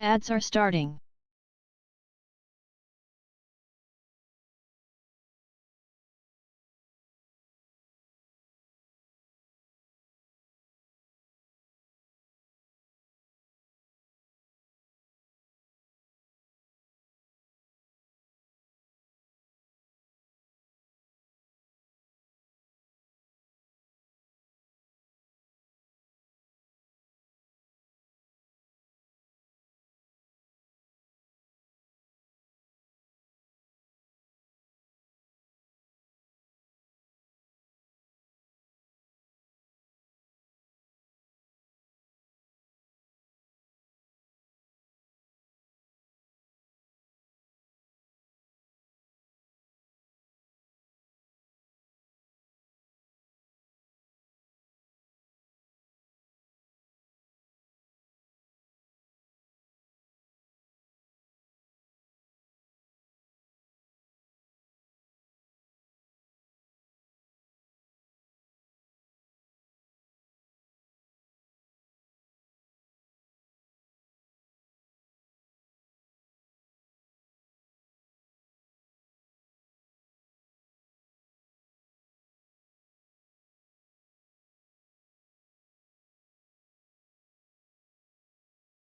Ads are starting.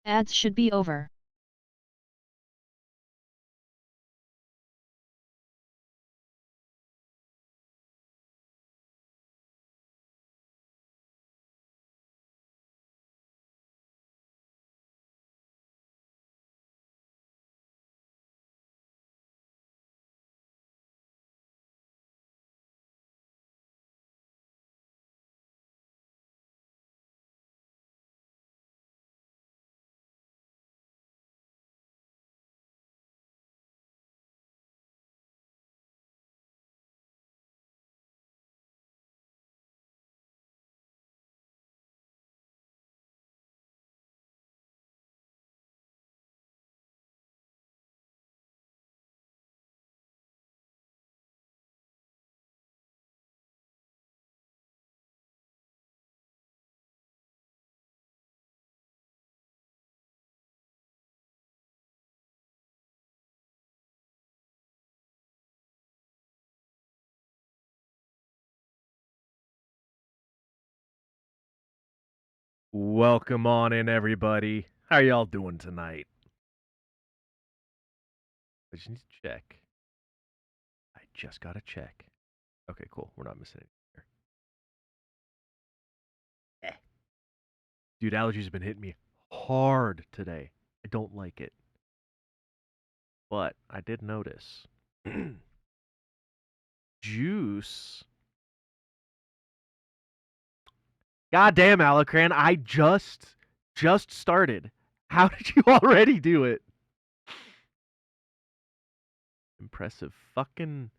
Ads should be over. Welcome on in, everybody. How y'all doing tonight? I just need to check. I just got to check. Okay, cool. We're not missing anything here. Dude, allergies have been hitting me hard today. I don't like it. But I did notice. Juice. Goddamn, Alacran, I just started. How did you already do it? Impressive. Fucking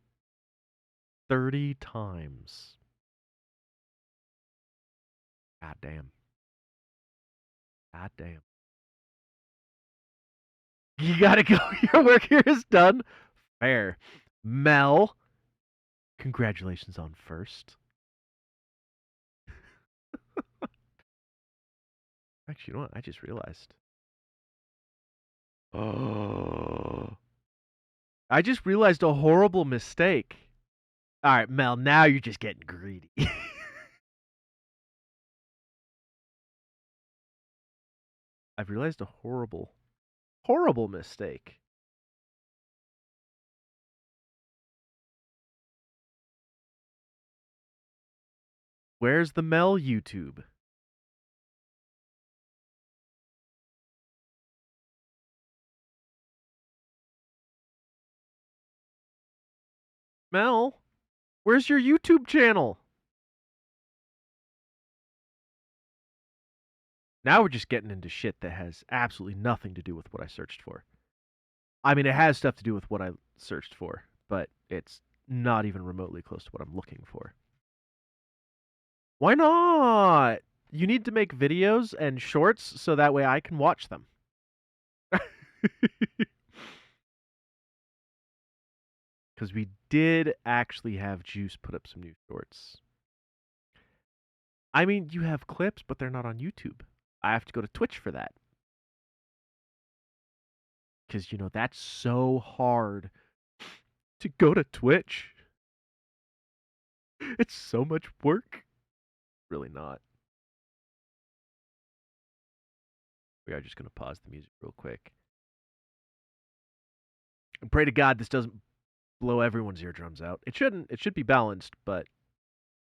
30 times. Goddamn. Goddamn. You gotta go. Your work here is done. Fair. Mel, congratulations on first. Actually, you know what? I just realized. Oh. I just realized a horrible mistake. All right, Mel, now you're just getting greedy. I've realized a horrible mistake. Where's the Mel YouTube? Mel, where's your YouTube channel? Now we're just getting into shit that has absolutely nothing to do with what I searched for. I mean, it has stuff to do with what I searched for, but it's not even remotely close to what I'm looking for. Why not? You need to make videos and shorts so that way I can watch them. Because we did actually have Juice put up some new shorts. I mean, you have clips, but they're not on YouTube. I have to go to Twitch for that. Because, that's so hard to go to Twitch. It's so much work. Really not. We are just going to pause the music real quick. And pray to God this doesn't blow everyone's eardrums out. It shouldn't. It should be balanced, but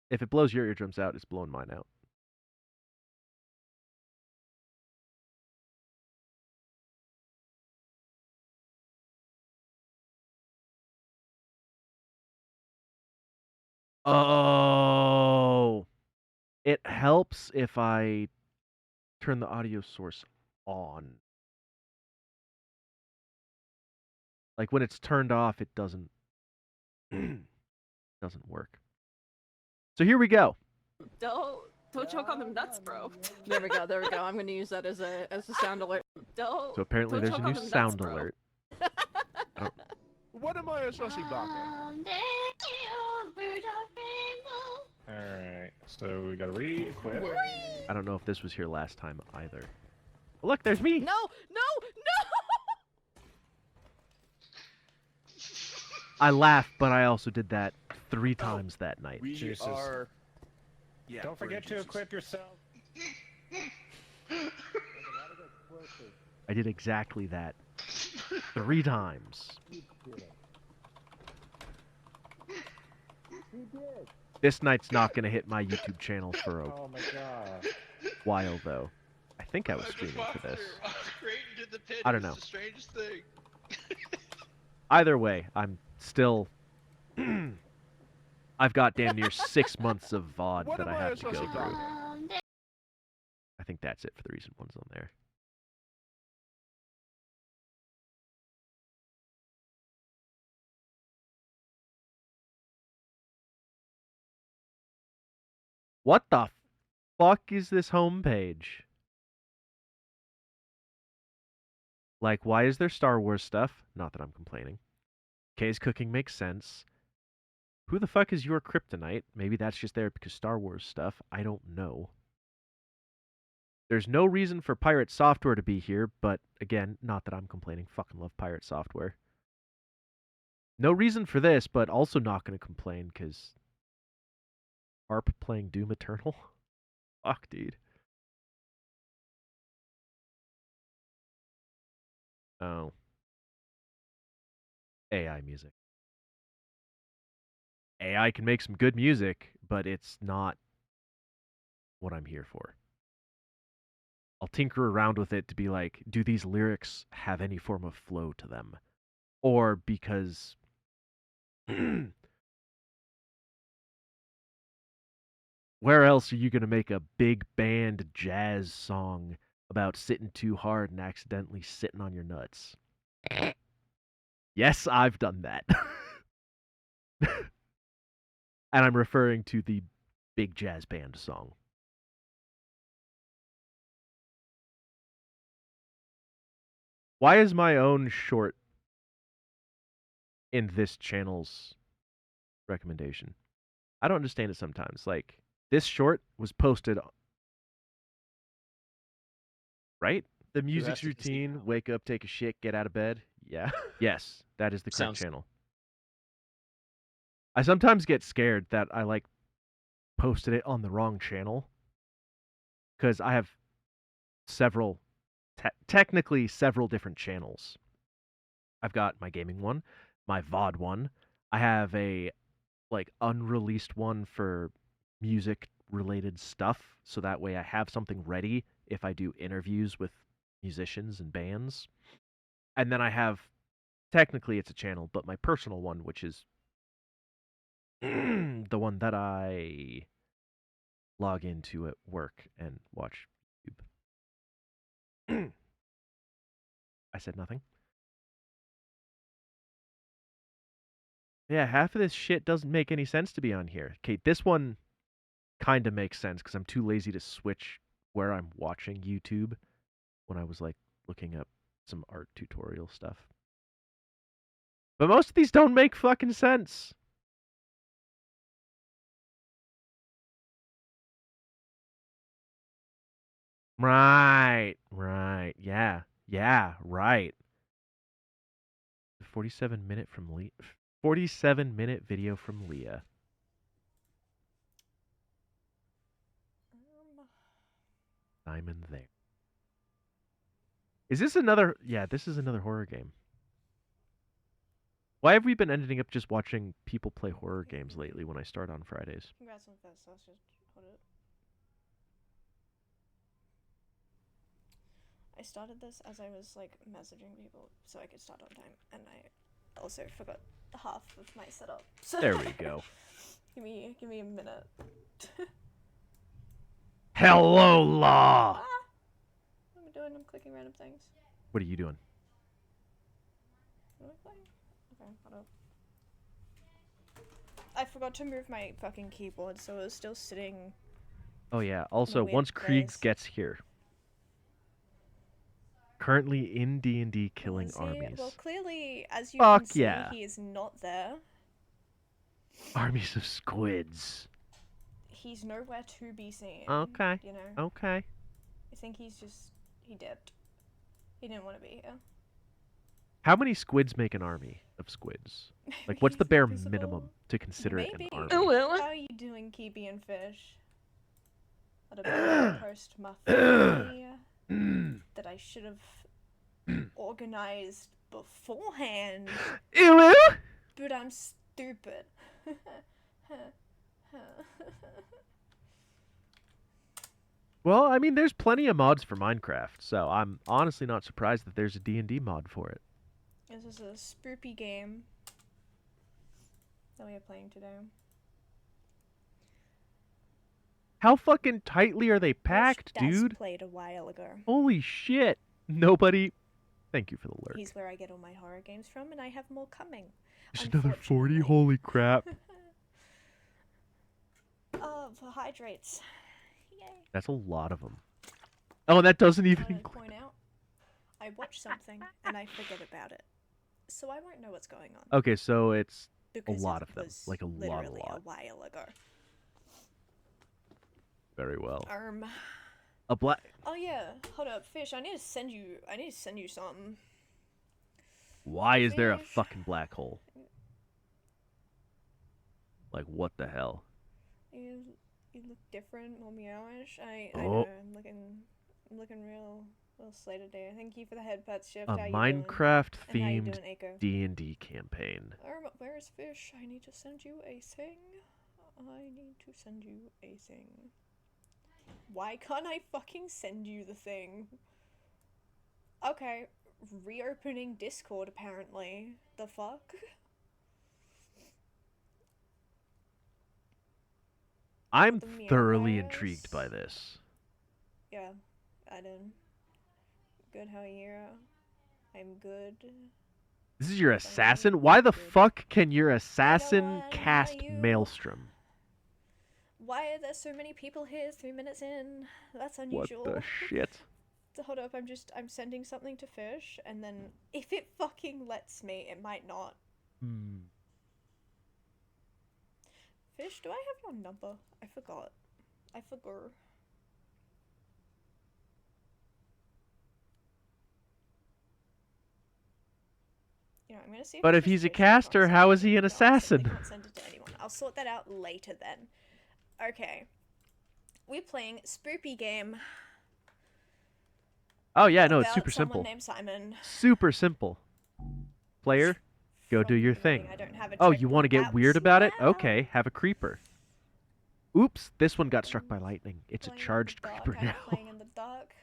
if it blows your eardrums out, it's blowing mine out. Oh, it helps if I turn the audio source on. Like when it's turned off, it doesn't doesn't work. So here we go. Don't choke on them nuts, bro. There we go. There we go. I'm gonna use that as a sound alert. So apparently there's a new sound alert. What am I supposed to be blocking? Alright, so we gotta re-equip. I don't know if this was here last time either. Oh, look, there's me! No! I laughed, but I also did that 3 times that night. We Jesus. are... Yeah, Don't forget to equip yourself. I did exactly that 3 times. This night's not gonna hit my YouTube channel for a Oh my god. while, though. I think I was streaming for this. Created the pit I don't is know. the strangest thing. Either way, I'm still... I've got damn near 6 months of VOD What that am I I have to supposed go to through. block? I think that's it for the recent ones on there. What the fuck is this homepage? Like, why is there Star Wars stuff? Not that I'm complaining. Kay's cooking makes sense. Who the fuck is your kryptonite? Maybe that's just there because Star Wars stuff. I don't know. There's no reason for Pirate Software to be here, but again, not that I'm complaining. Fucking love Pirate Software. No reason for this, but also not going to complain because Harp playing Doom Eternal? Fuck, dude. Oh. AI music. AI can make some good music, but it's not what I'm here for. I'll tinker around with it to be like, do these lyrics have any form of flow to them? Or because where else are you going to make a big band jazz song about sitting too hard and accidentally sitting on your nuts? Yes, I've done that. And I'm referring to the big jazz band song. Why is my own short in this channel's recommendation? I don't understand it sometimes. Like, this short was posted, right? The music's to see routine, now. wake up, take a shit, get out of bed. Yeah. Yes, that is the correct Sounds- channel. I sometimes get scared that I, like, posted it on the wrong channel. Because I have several, technically several different channels. I've got my gaming one, my VOD one. I have a, like, unreleased one for music related stuff, so that way I have something ready if I do interviews with musicians and bands. And then I have, technically it's a channel, but my personal one, which is the one that I log into at work and watch YouTube. I said nothing. Yeah, half of this shit doesn't make any sense to be on here. Okay, this one kind of makes sense because I'm too lazy to switch where I'm watching YouTube when I was like looking up some art tutorial stuff. But most of these don't make fucking sense. Right, yeah, right. 47-minute from 47-minute video from Leah. Simon there. Is this another? Yeah, this is another horror game. Why have we been ending up just watching people play horror games lately when I start on Fridays? Congrats on first sausage. Hold it. I started this as I was like messaging people so I could start on time, and I also forgot half of my setup. So There we go. give me a minute. Hello, Law! What am I doing? I'm clicking random things. What are you doing? What am I playing? Okay, hold up. I forgot to move my fucking keyboard, so it was still sitting. Oh yeah, also, weird once Kriegs place. gets here. Currently in D&D killing Is he? armies. Well, clearly, as you Fuck can see, yeah. he is not there. Armies of squids. He's nowhere to be seen. Okay. You know? Okay. I think he dipped. He didn't want to be here. How many squids make an army of squids? Like, what's the He's bare invisible. minimum to consider it Maybe. an army? How are you doing, Keepy and Fish? At a post my family that I should have organized beforehand, Ew, ew. but I'm stupid. Well, I mean, there's plenty of mods for Minecraft, so I'm honestly not surprised that there's a D&D mod for it. This is a spoopy game that we are playing today. How fucking tightly are they packed, Which Daz dude? played a while ago. Holy shit. Nobody... Thank you for the lurk. He's where I get all my horror games from, and I have more coming. There's another 40? unfortunately. Holy crap. For hydrates. Yay. That's a lot of them. Oh, and that doesn't I even want to include... point out, I watch something and I forget about it, so I won't know what's going on. Okay, so it's Because lot it of them, was like a lot. literally a while ago. very well. Oh A yeah, hold up, Fish. I need to send you something. Why is there a Fish. fucking black hole? Like, what the hell? You look different, more meowish. I Oh. know. I'm looking real slay today. Thank you for the head pet shift. A How you doing? Minecraft And how you themed doing, Aiko? D&D campaign. Where's Fish? I need to send you a thing. Why can't I fucking send you the thing? Okay, reopening Discord apparently. The fuck? I'm The meow thoroughly bears. intrigued by this. Yeah, I did. Good, how are you? I'm good. This is your assassin? Why the fuck can your assassin what, cast how you- Maelstrom? Why are there so many people here 3 minutes in? That's What unusual. the shit? Hold up, I'm sending something to Fish, and then if it fucking lets me, it might not. Hmm. Fish, do I have your number? I forgot. I forgot. You know, I'm gonna see. But I if just he's a post it on caster, how is he an something. No, I'll assassin? simply not send it to anyone. I'll sort that out later then. Okay. We're playing Spoopy game. Oh yeah, no, it's about super someone simple. named Simon. Super simple. Player, go From do your the beginning. thing. I don't have a Oh, trick, you but want to get that weird was about it? loud. Okay, have a creeper. Oops, this one got struck by lightning. It's a Playing in the charged dark, creeper I'm now. playing in the dark.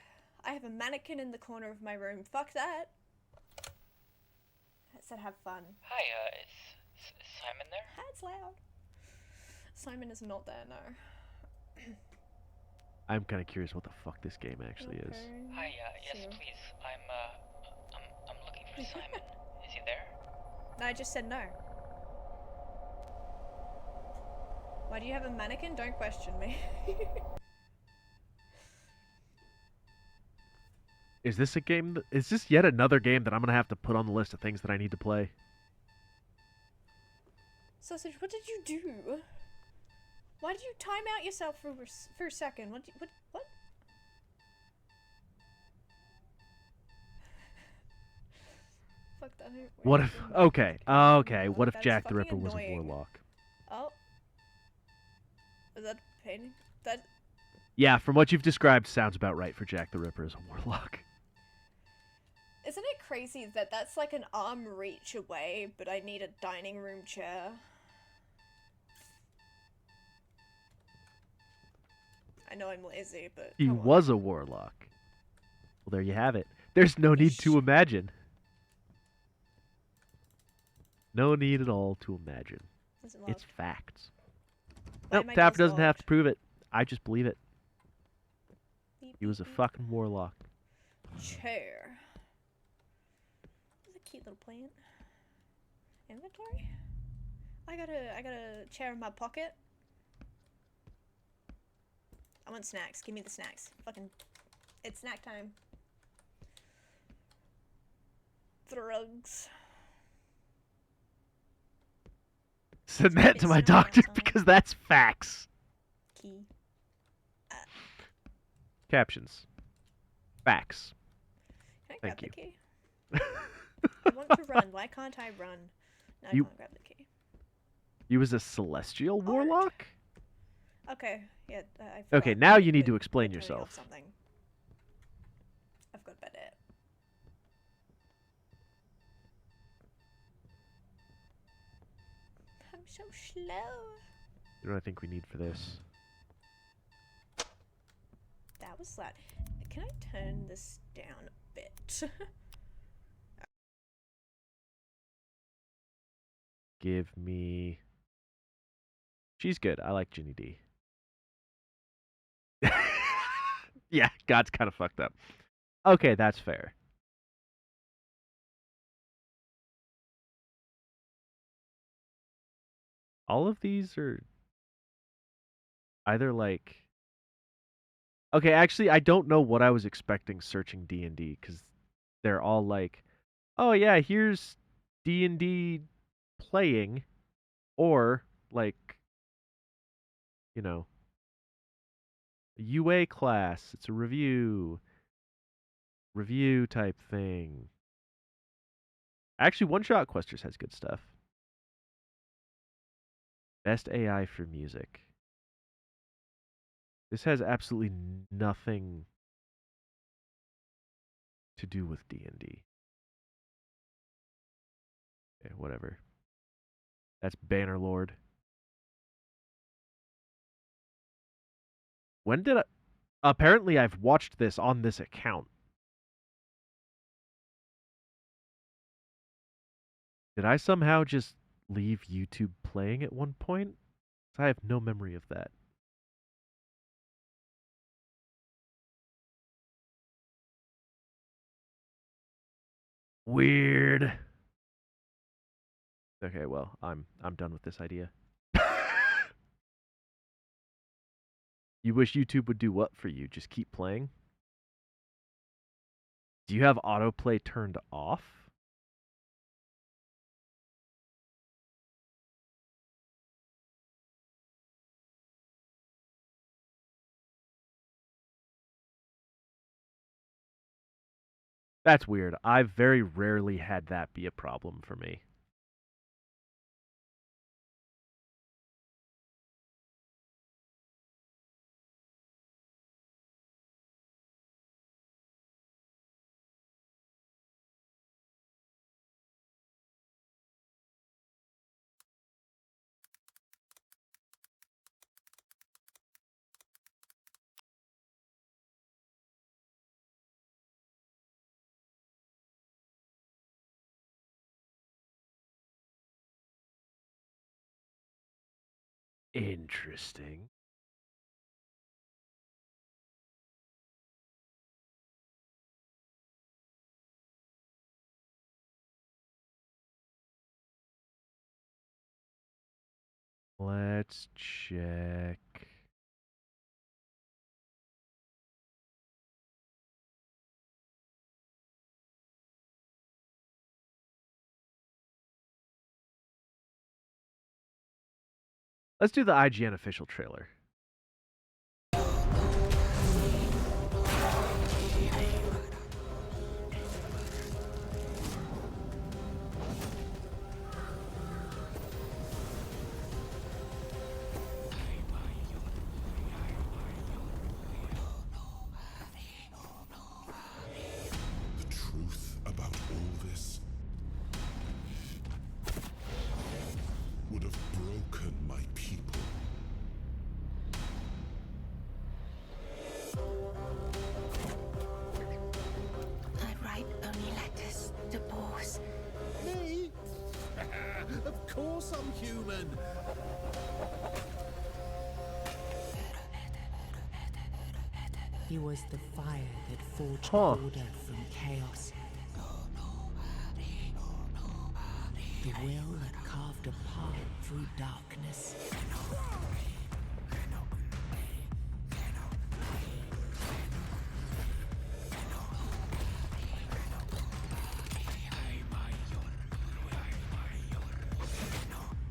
I have a mannequin in the corner of my room. Fuck that. I said have fun. Hi, is Simon there? That's loud. Simon is not there, no. I'm kind of curious what the fuck this game actually is. Hi, yes, So- please. I'm looking for Simon. Is he there? No, I just said no. Why do you have a mannequin? Don't question me. Is this a game? Is this yet another game that I'm gonna have to put on the list of things that I need to play? Sausage, what did you do? Why did you time out yourself for a second? What? fuck that? What Wait, if? wait, Okay, okay. no, What if that's Jack the fucking Ripper was a annoying. warlock? Oh. Is that painting? That. Yeah, from what you've described, sounds about right for Jack the Ripper as a warlock. Isn't it crazy that that's like an arm reach away, but I need a dining room chair? I know I'm lazy, but He come on. was a warlock. Well, there you have it. There's no need to imagine. No need at all to imagine. Doesn't It's lock. facts. Why Nope, am I Tapper doesn't have to locked? prove it. I just believe it. Beep, He was a beep, beep. fucking warlock. Chair. That's a cute little plant. Inventory? I got a chair in my pocket. I want snacks. Give me the snacks. Fucking, it's snack time. Drugs. Send that to It's my snowing doctor outside. because that's facts. Key. Captions. Facts. Can I Thank grab you. the key? I want to run. Why can't I run? No, I You- can't grab the key. You was a celestial Art. warlock? Okay, yeah. I Okay, forgot now that you need we're- to explain we're turning yourself. off Something. I've got better. I'm so slow. What do I think we need for this? That was loud. Can I turn this down a bit? Give me... She's good. I like Ginny D. Yeah, God's kind of fucked up. Okay, that's fair. All of these are either like... Okay, actually, I don't know what I was expecting searching D&D, because they're all like, oh yeah, here's D&D playing, or like, you know, a UA class, it's a review type thing. Actually, One Shot Questers has good stuff. Best AI for music. This has absolutely nothing to do with D&D. Okay, whatever. That's Bannerlord. When did I... Apparently I've watched this on this account. Did I somehow just leave YouTube playing at one point? I have no memory of that. Weird. Okay, well, I'm done with this idea. You wish YouTube would do what for you? Just keep playing? Do you have autoplay turned off? That's weird. I've very rarely had that be a problem for me. Interesting. Let's check. Let's do the IGN official trailer. human. He was the fire that forged Huh. order from chaos. The will that carved a path through darkness.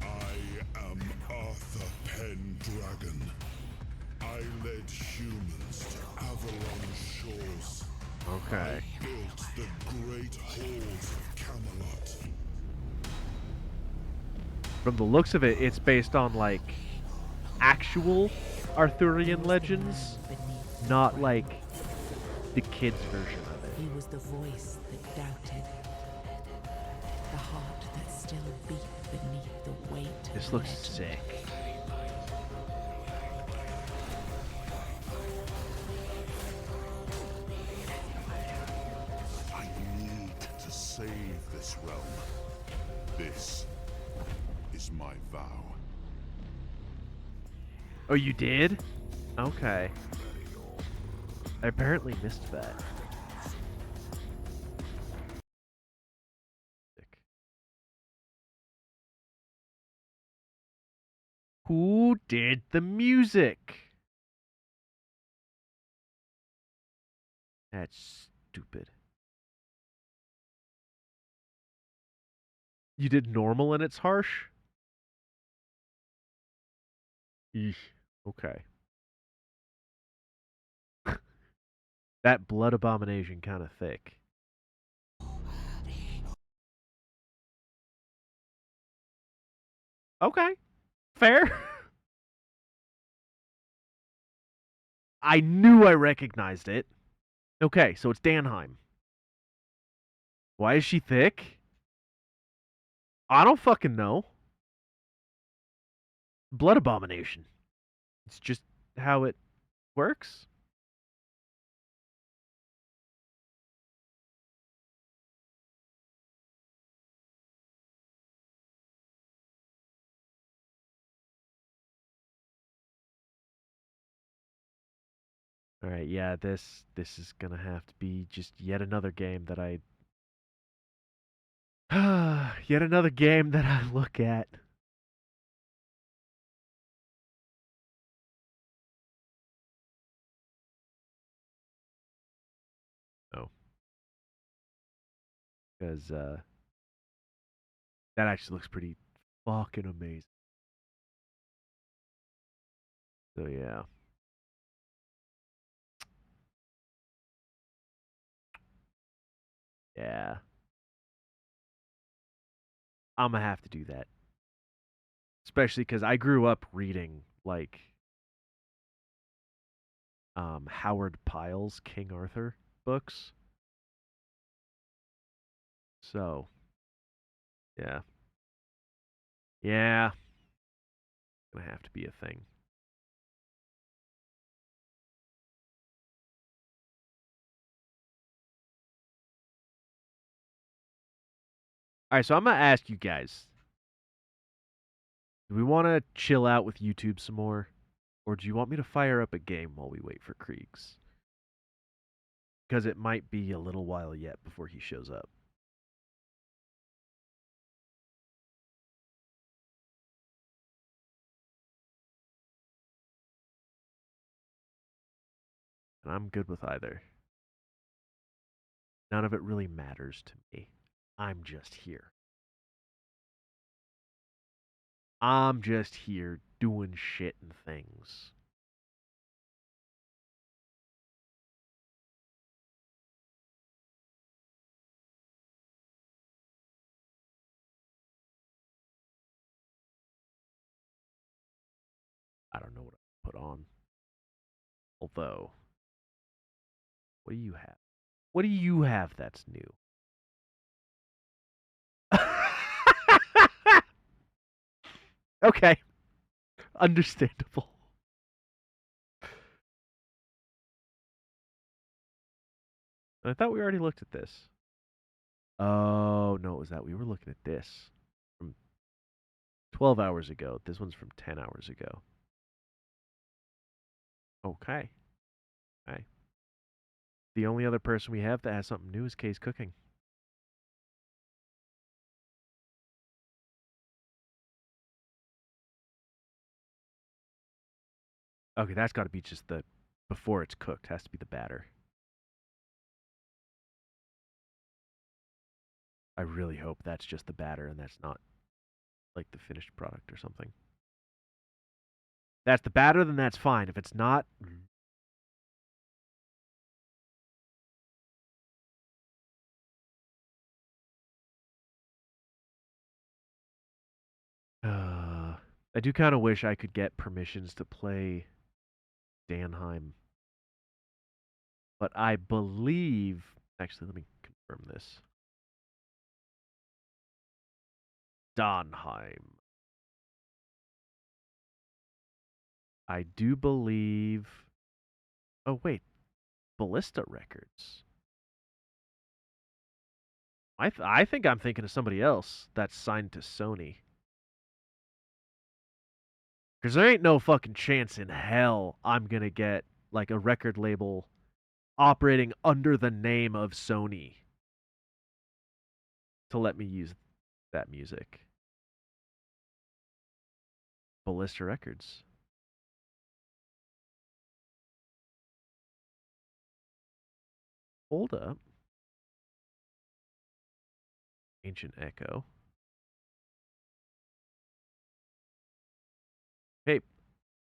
I am Arthur Pendragon. I led humans to Avalon shores. Okay. Built the great halls of Camelot. From the looks of it, it's based on like actual Arthurian legends, Beneath not like the kids' version of it. he was the voice that doubted. The heart that still beat beneath the weight This of looks legend. sick. I need to save this realm. This is my vow. Oh, you did? Okay. I apparently missed that. Sick. Who did the music? That's stupid. You did normal and it's harsh? Eesh. Okay. That blood abomination kind of thick. Okay. Fair. I knew I recognized it. Okay, so it's Danheim. Why is she thick? I don't fucking know. Blood abomination. It's just how it works. All right, yeah, this is gonna have to be just yet another game that I yet another game that I look at. Oh. Because that actually looks pretty fucking amazing. So yeah. Yeah. I'm gonna have to do that. Especially because I grew up reading like Howard Pyle's King Arthur books. So yeah. Yeah. Gonna have to be a thing. Alright, so I'm gonna ask you guys. Do we wanna chill out with YouTube some more? Or do you want me to fire up a game while we wait for Kriegs? Because it might be a little while yet before he shows up. And I'm good with either. None of it really matters to me. I'm just here. I'm just here doing shit and things. I don't know what I put on. Although, what do you have? What do you have that's new? Okay. Understandable. I thought we already looked at this. Oh, no, it was that we were looking at this from 12 hours ago. This one's from 10 hours ago. Okay. Okay. The only other person we have that has something new is Kay's Cooking. Okay, that's got to be just the before it's cooked. Has to be the batter. I really hope that's just the batter and that's not like the finished product or something. If that's the batter, then that's fine. If it's not, I do kind of wish I could get permissions to play Danheim. But I believe, actually, let me confirm this. Danheim. I do believe. Oh, wait. Ballista Records. I think I'm thinking of somebody else that's signed to Sony. Because there ain't no fucking chance in hell I'm going to get like a record label operating under the name of Sony to let me use that music. Ballista Records. Hold up. Ancient Echo. Hey,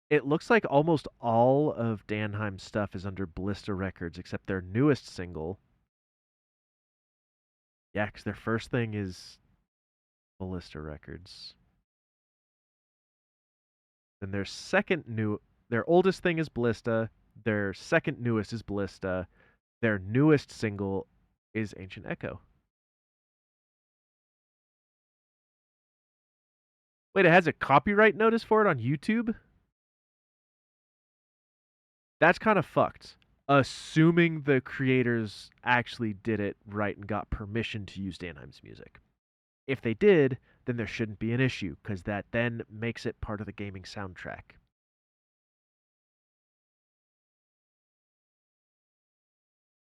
it looks like almost all of Danheim's stuff is under Ballista Records except their newest single. Yeah, because their first thing is Ballista Records. Then their oldest thing is Ballista. Their second newest is Ballista. Their newest single is Ancient Echo. Wait, it has a copyright notice for it on YouTube? That's kind of fucked. Assuming the creators actually did it right and got permission to use Danheim's music. If they did, then there shouldn't be an issue, because that then makes it part of the gaming soundtrack.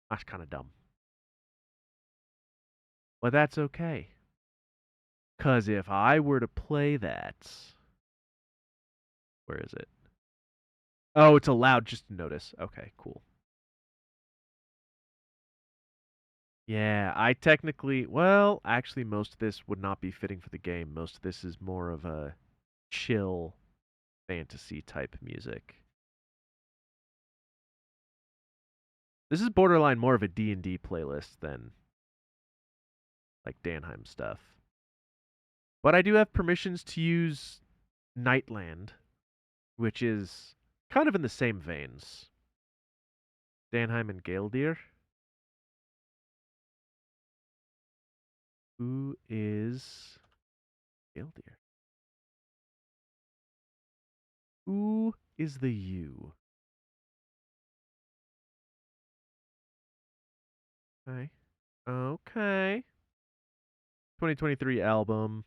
That's kind of dumb. But that's okay. Because if I were to play that... Where is it? Oh, it's allowed just to notice. Okay, cool. Yeah, I technically... Well, actually, most of this would not be fitting for the game. Most of this is more of a chill fantasy type music. This is borderline more of a D&D playlist than like Danheim stuff. But I do have permissions to use Nightland, which is kind of in the same veins. Danheim and Gaeldir. Who is Gaeldir? Who is the you? Okay. Okay. 2023 album.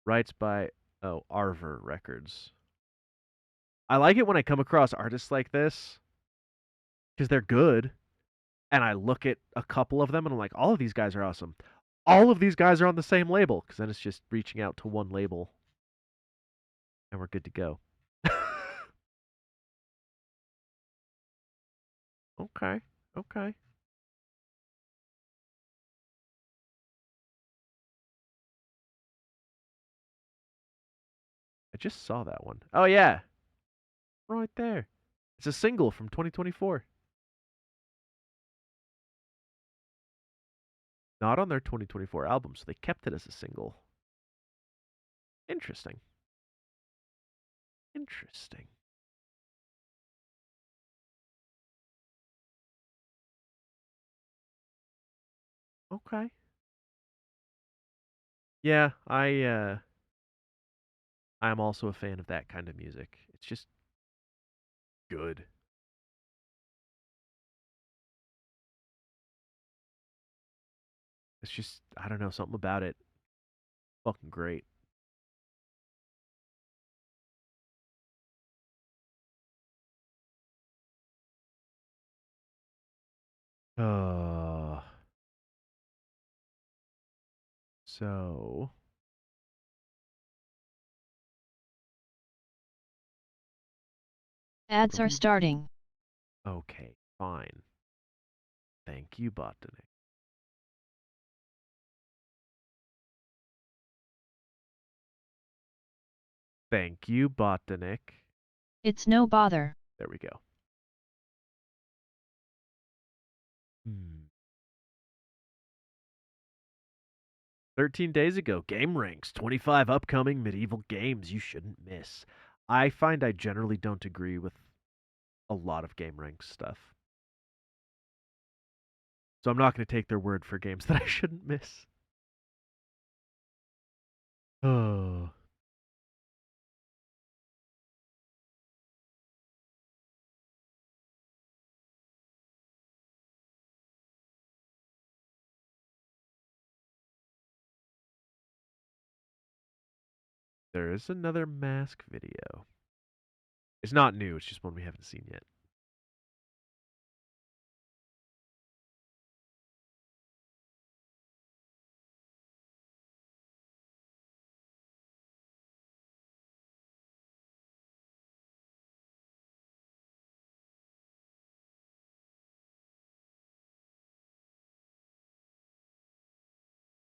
Rights by Arver Records. I like it when I come across artists like this because they're good. And I look at a couple of them and I'm like, all of these guys are awesome. All of these guys are on the same label because then it's just reaching out to one label and we're good to go. Okay. Okay. I just saw that one. Oh, yeah. Right there. It's a single from 2024. Not on their 2024 album, so they kept it as a single. Interesting. Interesting. Okay. Yeah, I'm also a fan of that kind of music. It's just good. It's just, I don't know, something about it. Fucking great. Uh, so Ads are we- starting. okay, fine. Thank you, Botanic. Thank you, Botanic. It's no bother. There we go. 13 days ago, Game Ranks, 25 upcoming medieval games you shouldn't miss. I find I generally don't agree with a lot of Game Ranks stuff. So I'm not going to take their word for games that I shouldn't miss. Oh. There is another mask video. It's not new, it's just one we haven't seen yet.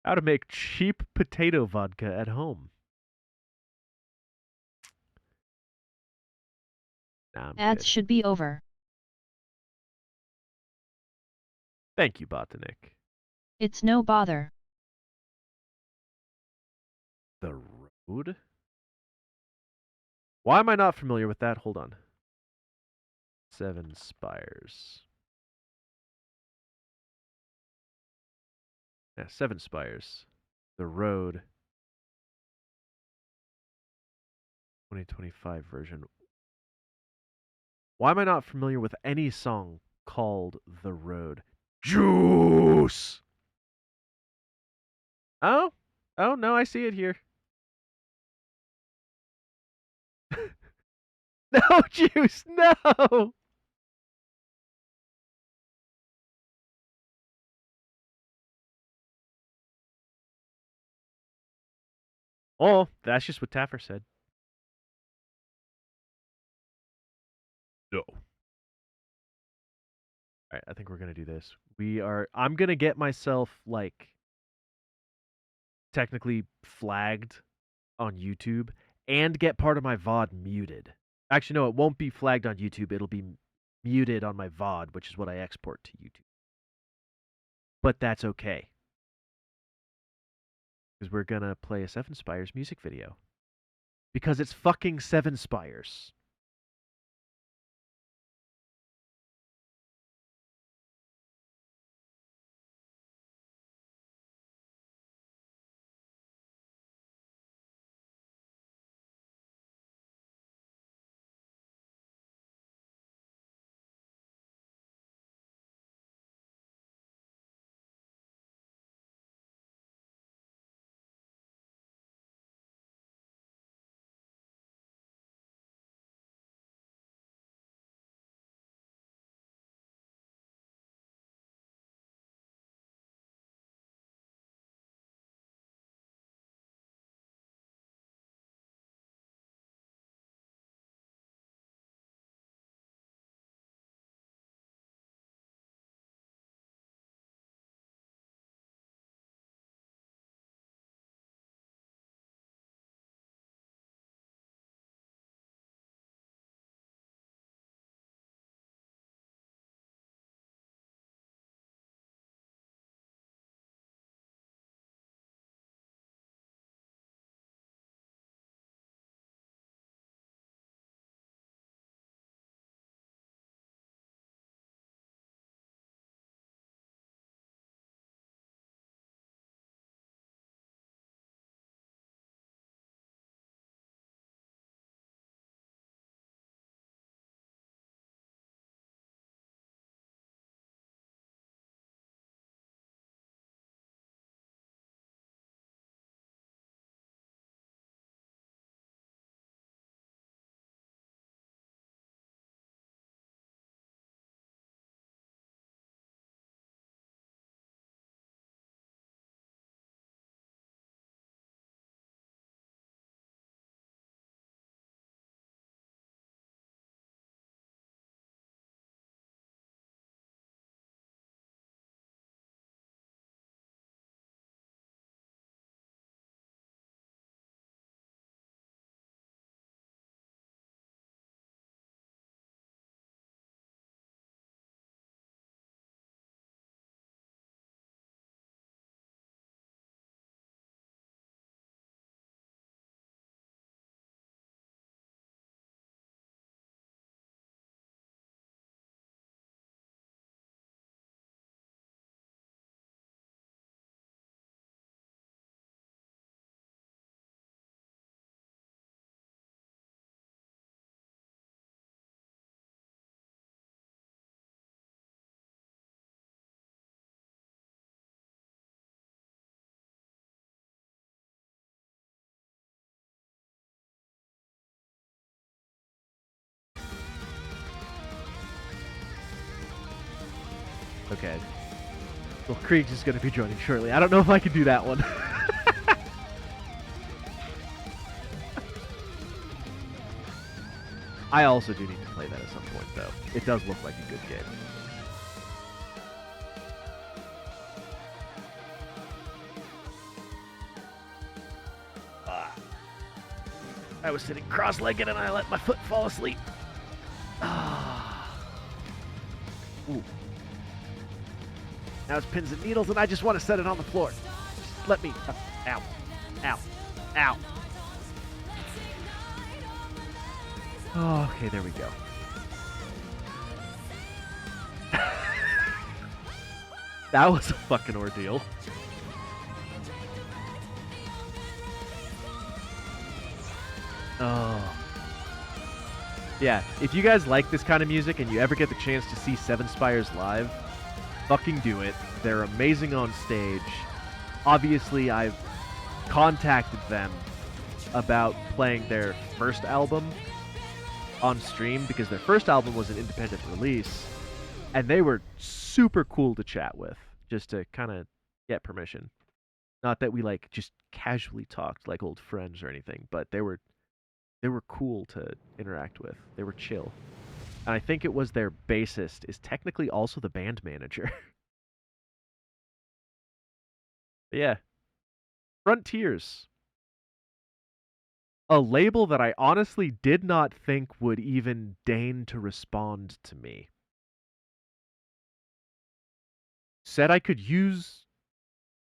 How to make cheap potato vodka at home. Nah, I'm Ads good. should be over. Thank you, Botanic. It's no bother. The Road? Why am I not familiar with that? Hold on. Seven Spires. Yeah, Seven Spires. The Road. 2025 version. Why am I not familiar with any song called The Road? Juice! Oh? Oh, no, I see it here. No, Juice, no! Oh, that's just what Taffer said. No. Alright, I think we're gonna do this. I'm gonna get myself, like, technically flagged on YouTube and get part of my VOD muted. Actually, no, it won't be flagged on YouTube. It'll be muted on my VOD, which is what I export to YouTube. But that's okay. Because we're gonna play a Seven Spires music video. Because it's fucking Seven Spires. Okay. Well, Krieg's is going to be joining shortly. I don't know if I can do that one. I also do need to play that at some point, though. It does look like a good game. I was sitting cross-legged and I let my foot fall asleep. Ooh. Now it's pins and needles and I just want to set it on the floor. Just let me. Ow. Ow. Ow. Oh, okay, there we go. That was a fucking ordeal. Oh. Yeah, if you guys like this kind of music and you ever get the chance to see Seven Spires live, fucking do it. They're amazing on stage. Obviously, I've contacted them about playing their first album on stream because their first album was an independent release, and they were super cool to chat with, just to kind of get permission. Not that we like just casually talked like old friends or anything, but they were cool to interact with. They were chill. And I think it was their bassist is technically also the band manager. But yeah. Frontiers. A label that I honestly did not think would even deign to respond to me. Said I could use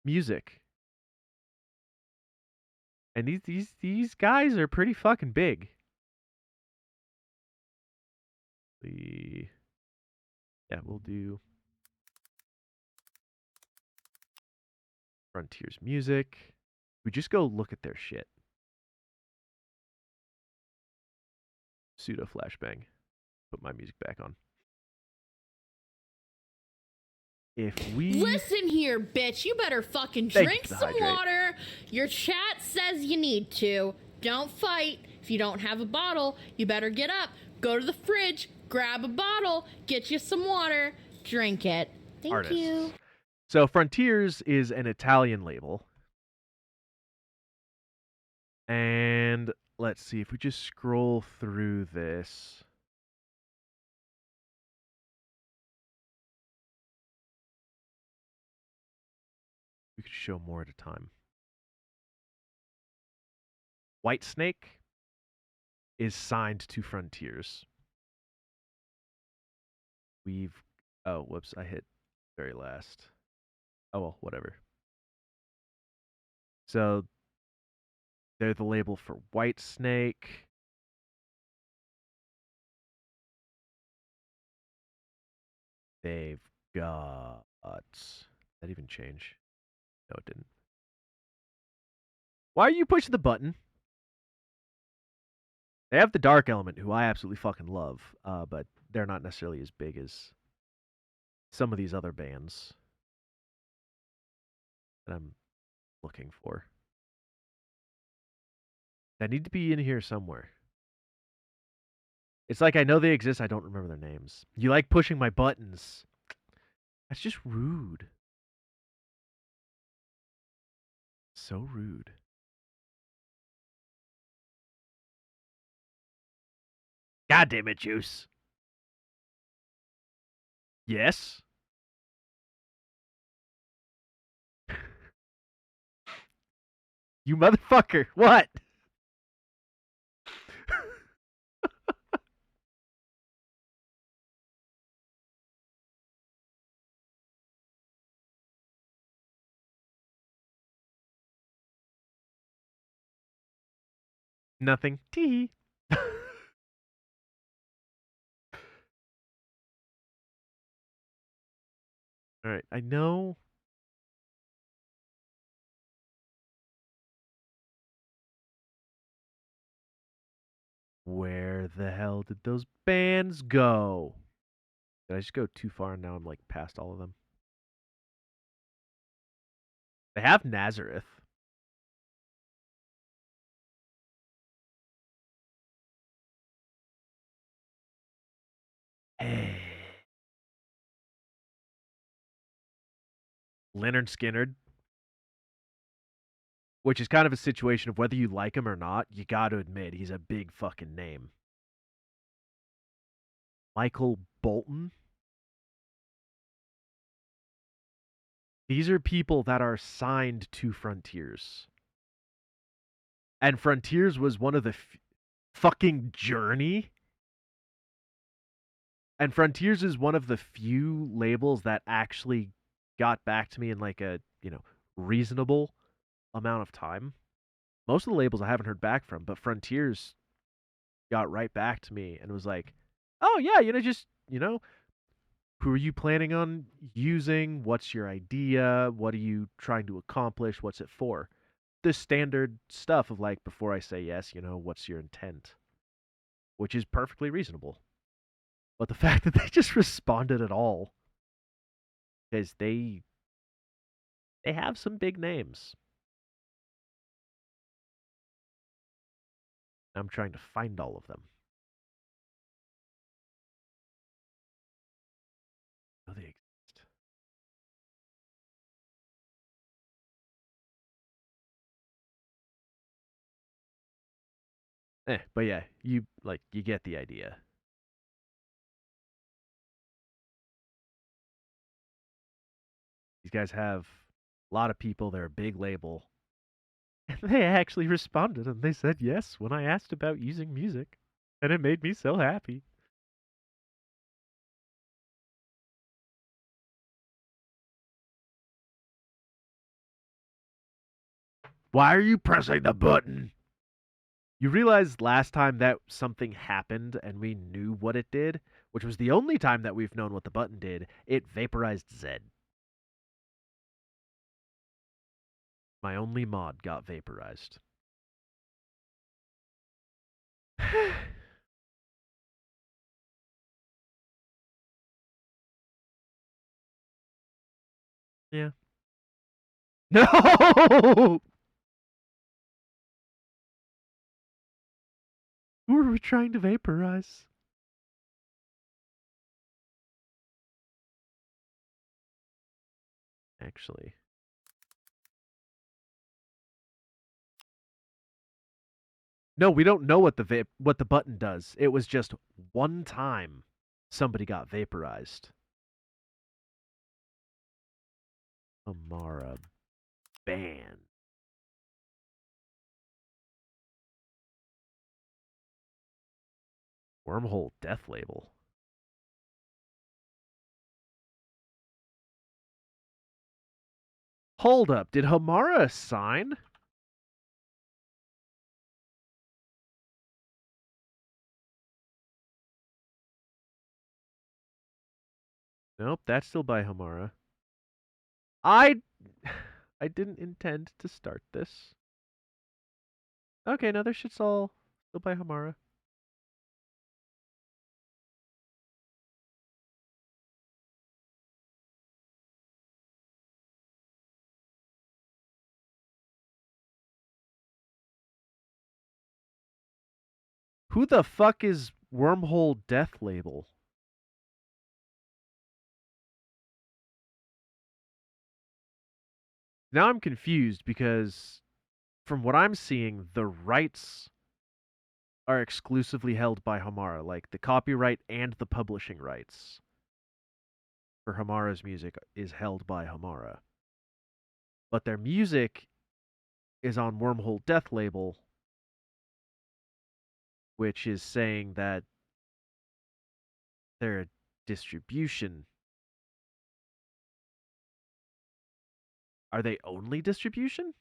music. And these guys are pretty fucking big. Yeah, we'll do Frontiers music. We just go look at their shit. Pseudo flashbang. Put my music back on. If we Listen here, bitch. You better fucking Thank drink you to some hydrate. water. Your chat says you need to. Don't fight. If you don't have a bottle, you better get up, go to the fridge, grab a bottle, get you some water, drink it. Thank Artists. you. So Frontiers is an Italian label. And let's see if we just scroll through this. We could show more at a time. Whitesnake is signed to Frontiers. Oh, whoops, I hit very last. Oh, well, whatever. So they're the label for Whitesnake. They've got... Did that even change? No, it didn't. Why are you pushing the button? They have the Dark Element, who I absolutely fucking love, but they're not necessarily as big as some of these other bands that I'm looking for. They need to be in here somewhere. It's like I know they exist, I don't remember their names. You like pushing my buttons. That's just rude. So rude. God damn it, Juice. Yes? You motherfucker. What? Nothing. Tee. All right, I know. Where the hell did those bands go? Did I just go too far and now I'm like past all of them? They have Nazareth. Hey. Leonard Skinner, which is kind of a situation of whether you like him or not, you got to admit he's a big fucking name. Michael Bolton. These are people that are signed to Frontiers. And Frontiers was one of the fucking Journey. And Frontiers is one of the few labels that actually got back to me in like a, reasonable amount of time. Most of the labels I haven't heard back from, but Frontiers got right back to me and was like, "Oh yeah, who are you planning on using? What's your idea? What are you trying to accomplish? What's it for?" The standard stuff of like, before I say yes, what's your intent? Which is perfectly reasonable. But the fact that they just responded at all, because they have some big names. I'm trying to find all of them. Oh, they exist. But yeah, you get the idea. These guys have a lot of people. They're a big label. And they actually responded and they said yes when I asked about using music. And it made me so happy. Why are you pressing the button? You realize last time that something happened and we knew what it did, which was the only time that we've known what the button did, it vaporized Zed. My only mod got vaporized. Yeah. No! Who are we trying to vaporize? Actually. No, we don't know what the button does. It was just one time somebody got vaporized. Amara ban. Wormhole death label. Hold up, did Hamara sign? Nope, that's still by Hamara. I didn't intend to start this. Okay, no, this shit's all still by Hamara. Who the fuck is Wormhole Death Label? Now I'm confused because from what I'm seeing, the rights are exclusively held by Hamara, like the copyright and the publishing rights for Hamara's music is held by Hamara. But their music is on Wormhole Death Label, which is saying that they're a distribution. Are they only distribution?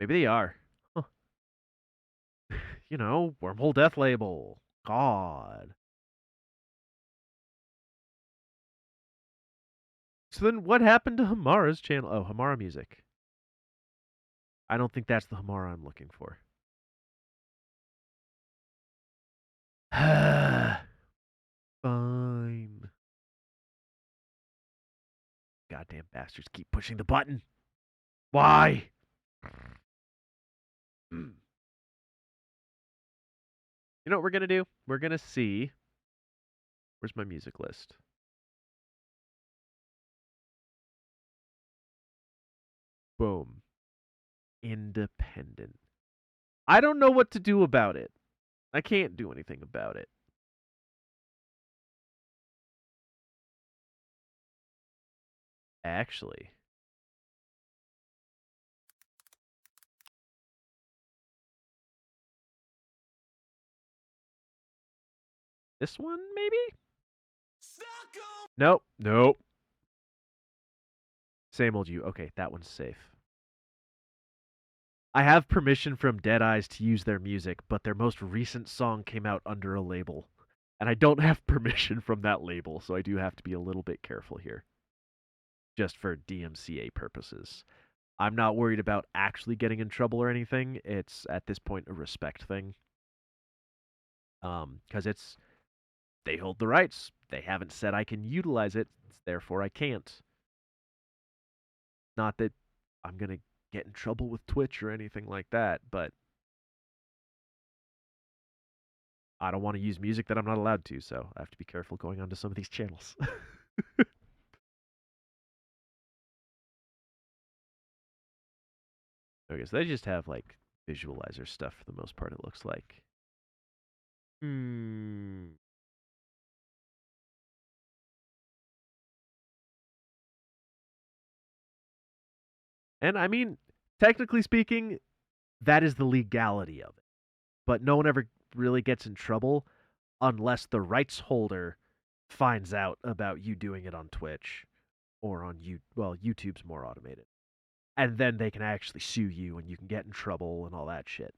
Maybe they are. Huh. Wormhole Death Label. God. So then what happened to Hamara's channel? Oh, Hamara Music. I don't think that's the Hamara I'm looking for. Fine. Goddamn bastards keep pushing the button. Why? You know what we're going to do? We're going to see. Where's my music list? Boom. Independent. I don't know what to do about it. I can't do anything about it. Actually. This one, maybe? Nope. Nope. Same old you. Okay, that one's safe. I have permission from Dead Eyes to use their music, but their most recent song came out under a label. And I don't have permission from that label, so I do have to be a little bit careful here. Just for DMCA purposes. I'm not worried about actually getting in trouble or anything. It's, at this point, a respect thing. Because they hold the rights. They haven't said I can utilize it, therefore I can't. Not that I'm going to get in trouble with Twitch or anything like that, but I don't want to use music that I'm not allowed to, so I have to be careful going onto some of these channels. Okay, so they just have, like, visualizer stuff for the most part, it looks like. And I mean, technically speaking, that is the legality of it. But no one ever really gets in trouble unless the rights holder finds out about you doing it on Twitch or on YouTube's more automated. And then they can actually sue you and you can get in trouble and all that shit.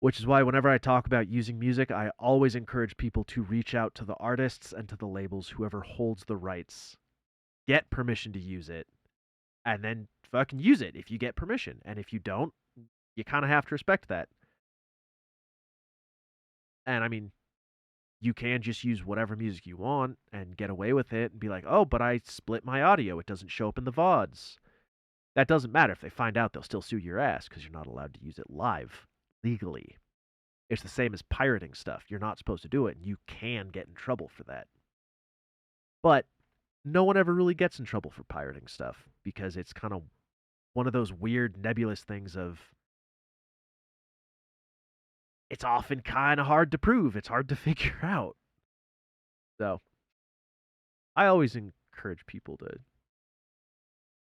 Which is why whenever I talk about using music, I always encourage people to reach out to the artists and to the labels, whoever holds the rights. Get permission to use it, and then fucking use it if you get permission. And if you don't, you kind of have to respect that. And I mean, you can just use whatever music you want and get away with it and be like, oh, but I split my audio. It doesn't show up in the VODs. That doesn't matter. If they find out, they'll still sue your ass because you're not allowed to use it live, legally. It's the same as pirating stuff. You're not supposed to do it, and you can get in trouble for that. But no one ever really gets in trouble for pirating stuff because it's kind of one of those weird nebulous things of it's often kind of hard to prove. It's hard to figure out. So I always encourage people to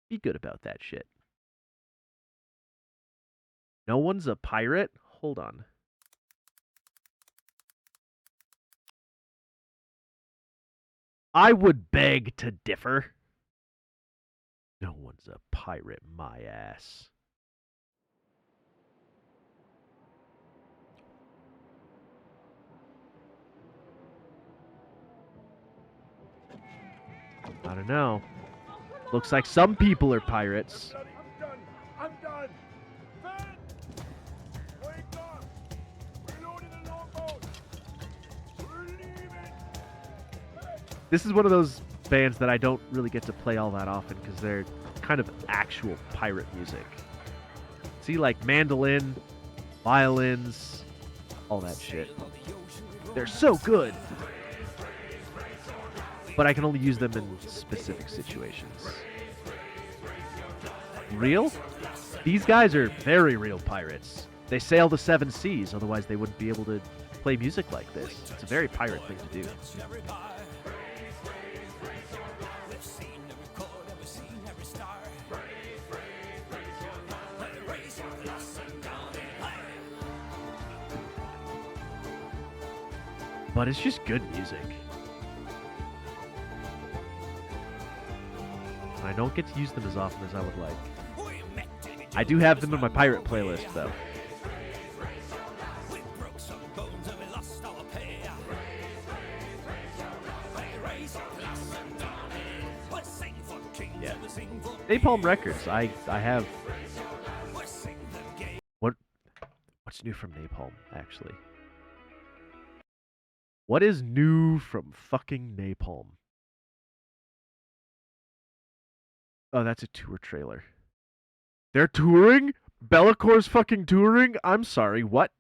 be good about that shit. No one's a pirate? Hold on. I would beg to differ. No one's a pirate, my ass. I don't know. Looks like some people are pirates. I'm done. Finn! Wake up! We're loading the longboat. We're leaving. This is one of those bands that I don't really get to play all that often because they're kind of actual pirate music. See, like mandolin, violins, all that shit. They're so good. But I can only use them in specific situations. Real? These guys are very real pirates. They sail the 7 seas, otherwise they wouldn't be able to play music like this. It's a very pirate thing to do. But it's just good music. I don't get to use them as often as I would like. I do have them in my pirate playlist, though. Yeah. Napalm Records. I have. What's new from Napalm, actually? What is new from fucking Napalm? Oh, that's a tour trailer. They're touring? Bellacor's fucking touring? I'm sorry, what?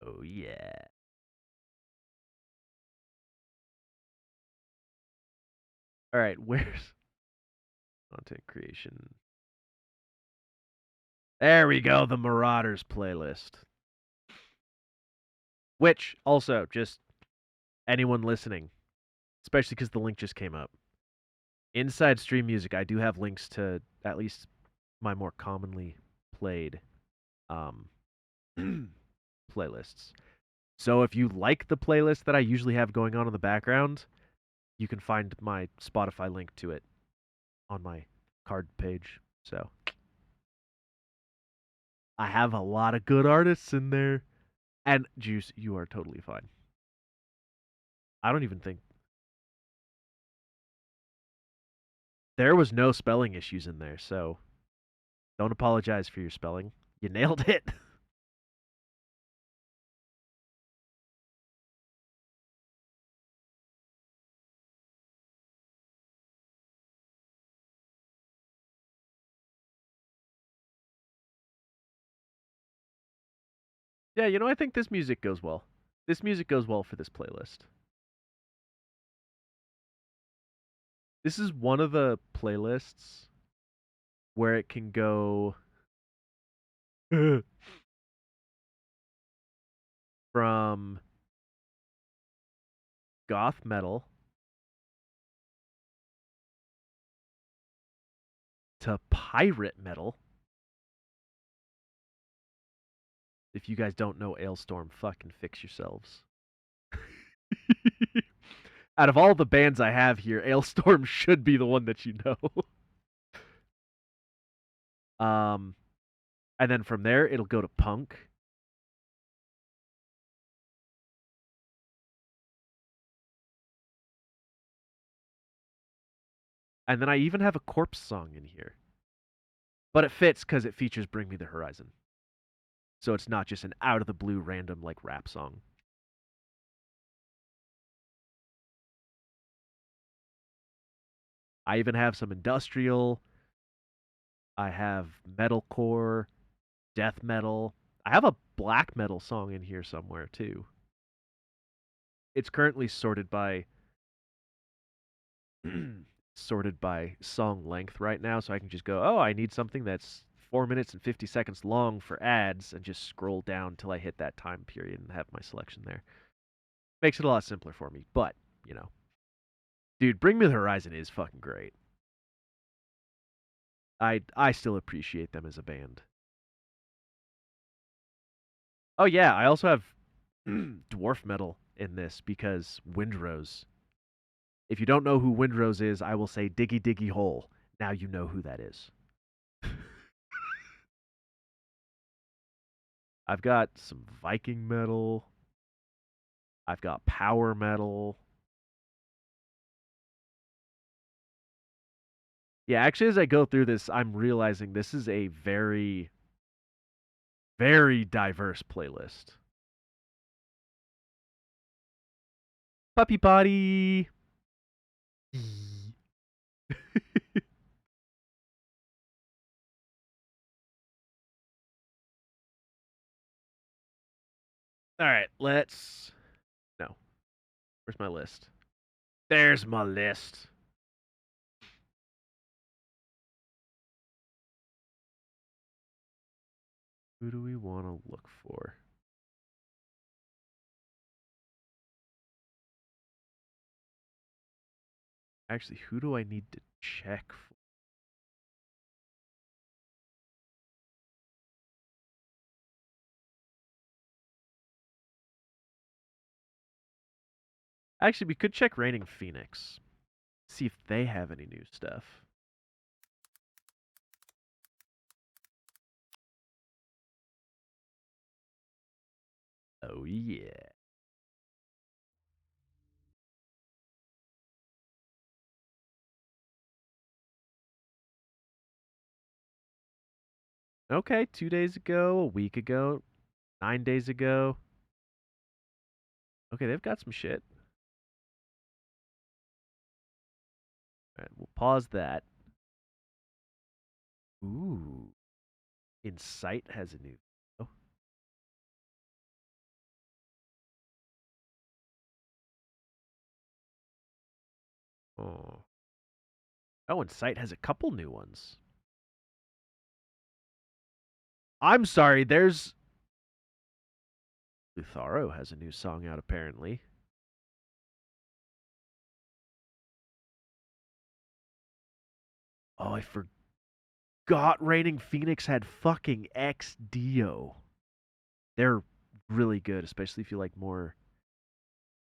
Oh yeah. All right, where's content creation? There we go, the Marauders playlist. Which also, just anyone listening, especially because the link just came up. Inside Stream Music, I do have links to at least my more commonly played playlists. So if you like the playlist that I usually have going on in the background, you can find my Spotify link to it on my card page. So I have a lot of good artists in there. And Juice, you are totally fine. I don't even think there was no spelling issues in there, so don't apologize for your spelling. You nailed it. Yeah, you know, I think this music goes well. This music goes well for this playlist. This is one of the playlists where it can go from goth metal to pirate metal. If you guys don't know Ailstorm, fucking fix yourselves. Out of all the bands I have here, Ailstorm should be the one that you know. And then from there, it'll go to punk. And then I even have a Corpse song in here. But it fits because it features Bring Me the Horizon. So it's not just an out-of-the-blue random, like, rap song. I even have some industrial. I have metalcore, death metal. I have a black metal song in here somewhere, too. It's currently sorted by song length right now, so I can just go, oh, I need something that's 4 minutes and 50 seconds long for ads, and just scroll down till I hit that time period and have my selection there. Makes it a lot simpler for me, but, you know. Dude, Bring Me the Horizon is fucking great. I still appreciate them as a band. Oh yeah, I also have dwarf metal in this because Windrose. If you don't know who Windrose is, I will say Diggy Diggy Hole. Now you know who that is. I've got some Viking metal. I've got power metal. Yeah, actually, as I go through this, I'm realizing this is a very, very diverse playlist. Puppy potty. All right, let's. No. Where's my list? There's my list. Who do we want to look for? Actually, who do I need to check for? Actually, we could check Reigning Phoenix. See if they have any new stuff. Oh, yeah. Okay, 2 days ago, a week ago, 9 days ago. Okay, they've got some shit. All right, we'll pause that. Ooh. Insight has a new. Oh. Oh. Oh, and Sight has a couple new ones. I'm sorry, there's... Lutharo has a new song out, apparently. Oh, I forgot Raining Phoenix had fucking XDO. They're really good, especially if you like more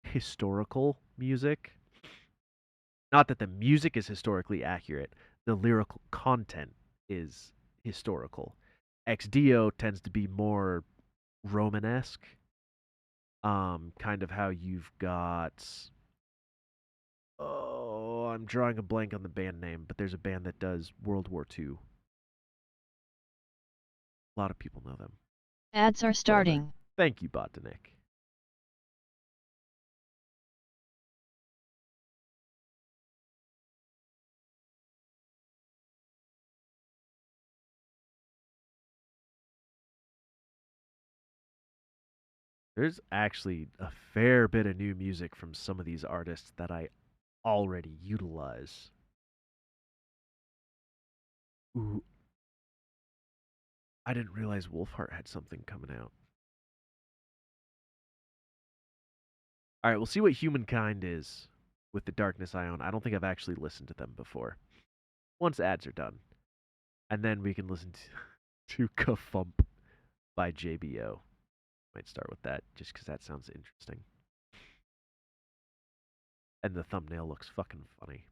historical music. Not that the music is historically accurate, the lyrical content is historical. XDO tends to be more Romanesque. Kind of how you've got... Oh, I'm drawing a blank on the band name, but there's a band that does World War II. A lot of people know them. Ads are starting. Thank you, Botanic. There's actually a fair bit of new music from some of these artists that I already utilize. Ooh. I didn't realize Wolfheart had something coming out. Alright, we'll see what Humankind is with the Darkness Ion. I don't think I've actually listened to them before. Once ads are done. And then we can listen to Kafump by JBO. Might start with that, just because that sounds interesting. And the thumbnail looks fucking funny.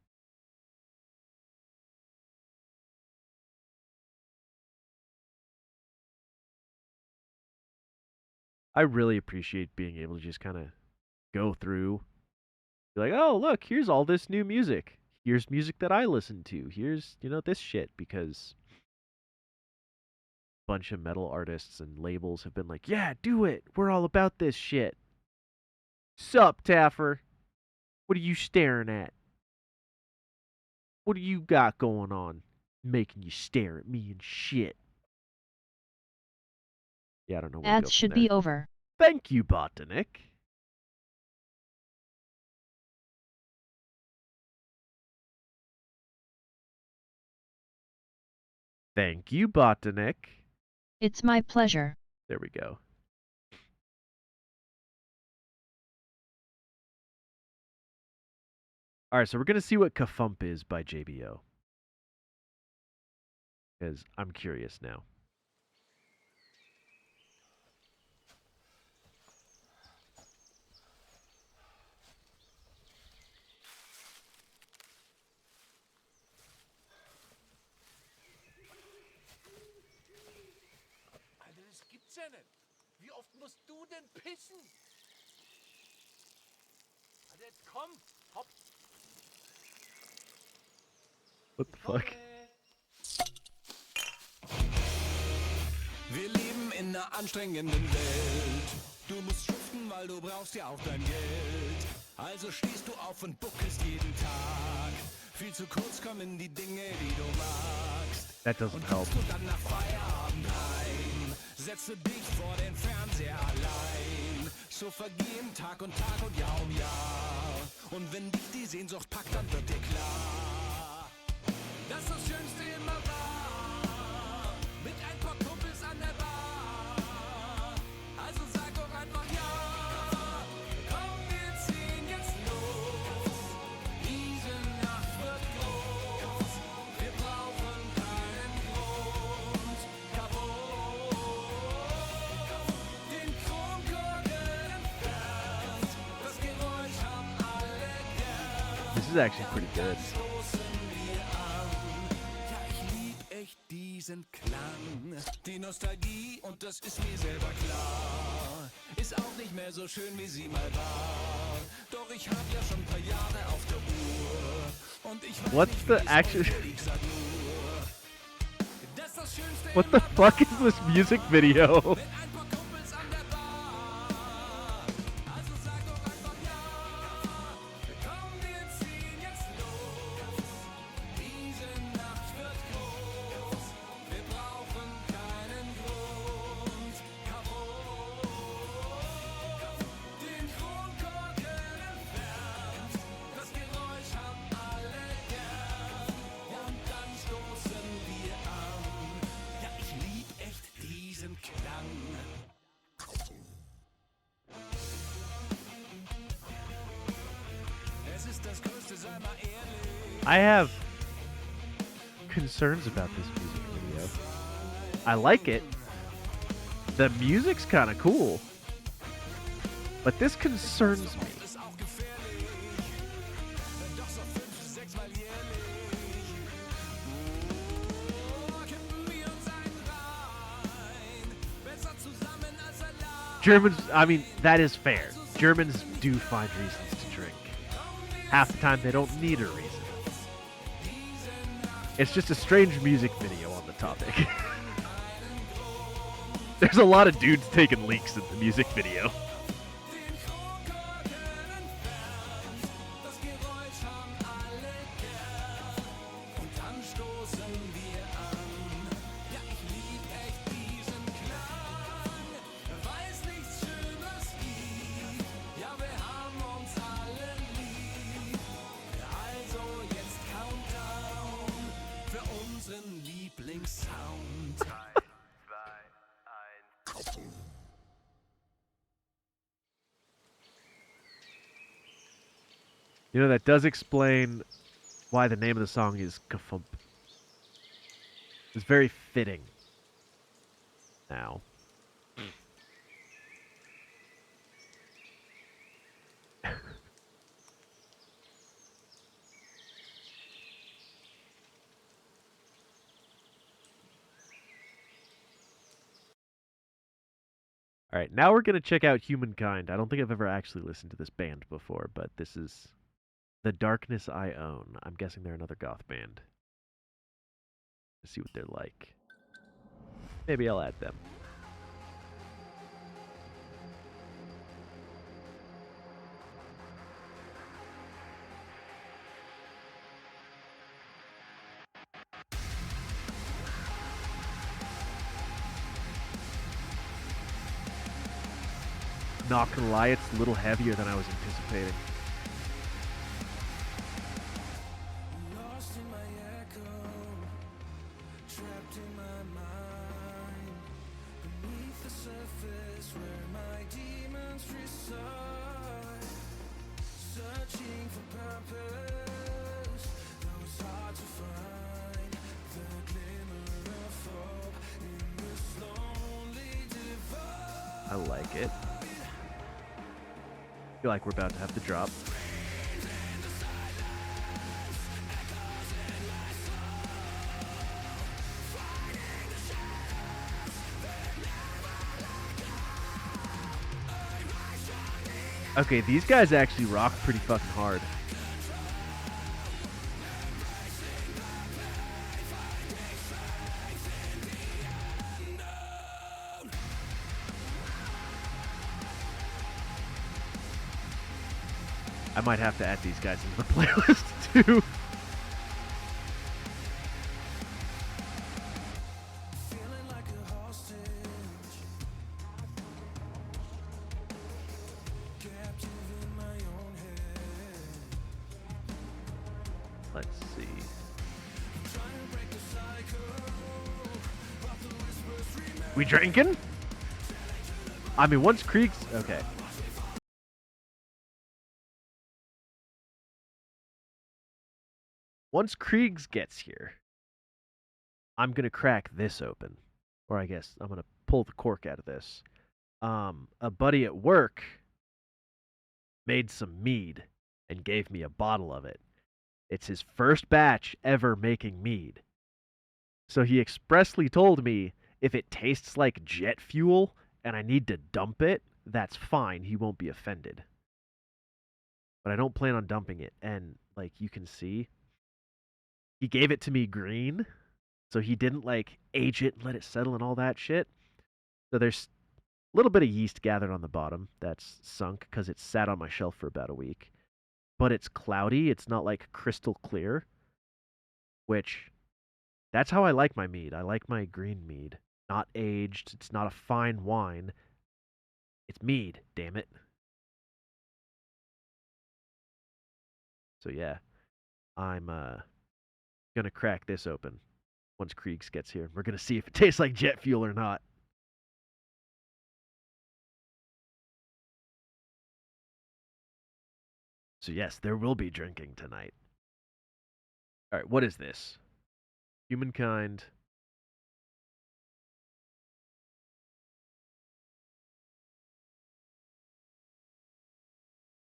I really appreciate being able to just kind of go through, be like, oh, look, here's all this new music. Here's music that I listen to. Here's, this shit, because a bunch of metal artists and labels have been like, yeah, do it. We're all about this shit. Sup, Taffer? What are you staring at? What do you got going on? Making you stare at me and shit. Yeah, I don't know where to go Ads from should there. be over. Thank you, Botanic. Thank you, Botanic. It's my pleasure. There we go. Alright, so we're going to see what Kafump is by JBO. Because I'm curious now. Alter, das gibt's ja nicht. Wie oft musst du denn pissen? Alter, jetzt komm. Hopp. What the fuck? Wir leben in einer anstrengenden Welt. Du musst schuften, weil du brauchst ja auch dein Geld. Also stehst du auf und buckelst jeden Tag. Viel zu kurz kommen die Dinge, die du magst. That doesn't help. Und dann nach Feierabend heim. Setze dich vor den Fernseher allein. So vergehen Tag und Jahr um Jahr. Und wenn dich die Sehnsucht packt, dann wird dir klar, dass das Schönste immer war. Mit ein paar Kumpels an der Bar. Also sag doch einfach ja. Komm, wir ziehen jetzt los. Diese Nacht wird groß. Wir brauchen keinen Grund. Kaputt. Den Kronkorken entfernt. Das Geräusch haben alle gern. This is actually pretty good. Diesen Klang, die Nostalgie, und das ist mir selber klar, ist auch nicht mehr so schön, wie sie mal war. Doch ich hab ja schon ein paar Jahre auf der Uhr. Und ich weiß What's nicht, the wie's action? wird, ich sag nur, dass das Schönste What the immer fuck is this music video? mit ein paar Kumpels an der Bar. Also sag doch einfach ja. Komm, wir ziehen jetzt los. Diese Nacht wird groß. Wir brauchen keinen Grund. Kaputt. Den Kronkorken entfernt. Das Geräusch haben I have concerns about this music video. I like it. The music's kind of cool. But this concerns me. Germans, I mean, that is fair. Germans do find reasons to drink. Half the time they don't need a reason. It's just a strange music video on the topic. There's a lot of dudes taking leaks in the music video. You know, that does explain why the name of the song is Kafump. It's very fitting now. All right, now we're going to check out Humankind. I don't think I've ever actually listened to this band before, but this is The Darkness I Own. I'm guessing they're another goth band. Let's see what they're like. Maybe I'll add them. Not gonna lie, it's a little heavier than I was anticipating. I like it. Feel like we're about to have to drop. Okay, these guys actually rock pretty fucking hard. I might have to add these guys into the playlist too. Let's see. We drinking? I mean, once Krieg's... Okay. Once Kriegs gets here, I'm going to crack this open. Or I guess I'm going to pull the cork out of this. A buddy at work made some mead and gave me a bottle of it. It's his first batch ever making mead. So he expressly told me if it tastes like jet fuel and I need to dump it, that's fine. He won't be offended. But I don't plan on dumping it. And like you can see, he gave it to me green, so he didn't like age it and let it settle and all that shit. So there's a little bit of yeast gathered on the bottom that's sunk because it sat on my shelf for about a week. But it's cloudy. It's not like crystal clear, which that's how I like my mead. I like my green mead. Not aged. It's not a fine wine. It's mead, damn it. So yeah, I'm gonna crack this open once Kriegs gets here. We're gonna see if it tastes like jet fuel or not. So yes, there will be drinking tonight. All right, what is this? Humankind.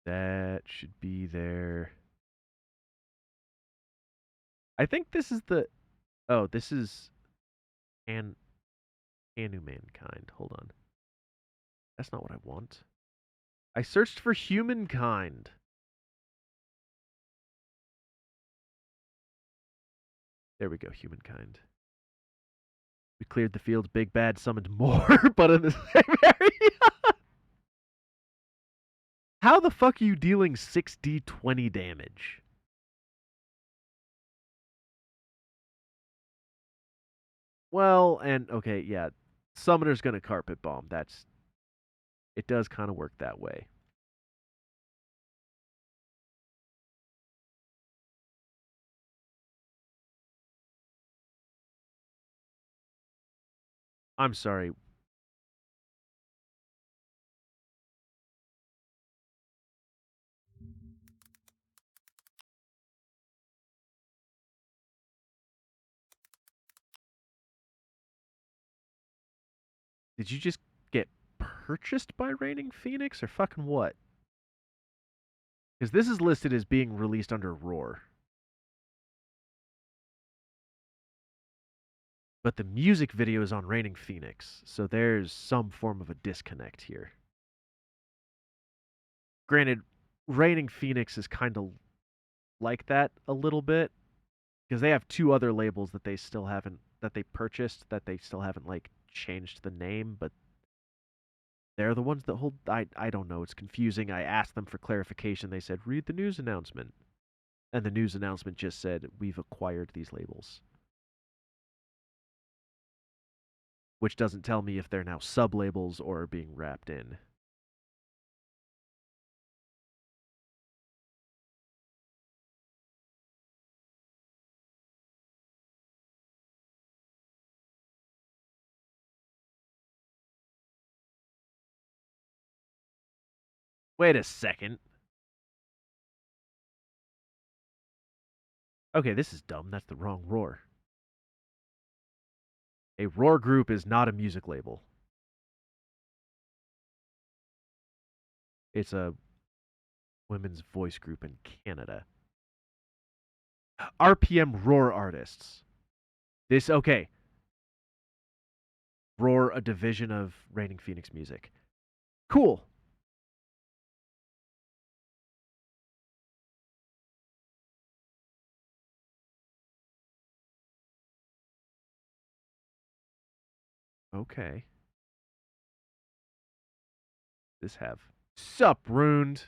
That should be there. I think this is the... Oh, this is... Anu Mankind. Hold on. That's not what I want. I searched for humankind. There we go, humankind. We cleared the field. Big Bad summoned more, but in the same area. How the fuck are you dealing 6d20 damage? Well, and okay, yeah. Summoner's gonna carpet bomb. That's... It does kind of work that way. I'm sorry. Did you just get purchased by Reigning Phoenix or fucking what? Because this is listed as being released under Roar. But the music video is on Reigning Phoenix, so there's some form of a disconnect here. Granted, Reigning Phoenix is kind of like that a little bit, because they have two other labels that they still haven't, that they purchased, that they still haven't, like, changed the name, but they're the ones that hold... I don't know, it's confusing. I asked them for clarification. They said, read the news announcement. And the news announcement just said, we've acquired these labels. Which doesn't tell me if they're now sub-labels or are being wrapped in. Wait a second. Okay, this is dumb. That's the wrong Roar. A Roar group is not a music label. It's a women's voice group in Canada. RPM Roar artists. This, okay. Roar, a division of Reigning Phoenix Music. Cool. Okay. This have. Sup, Ruined?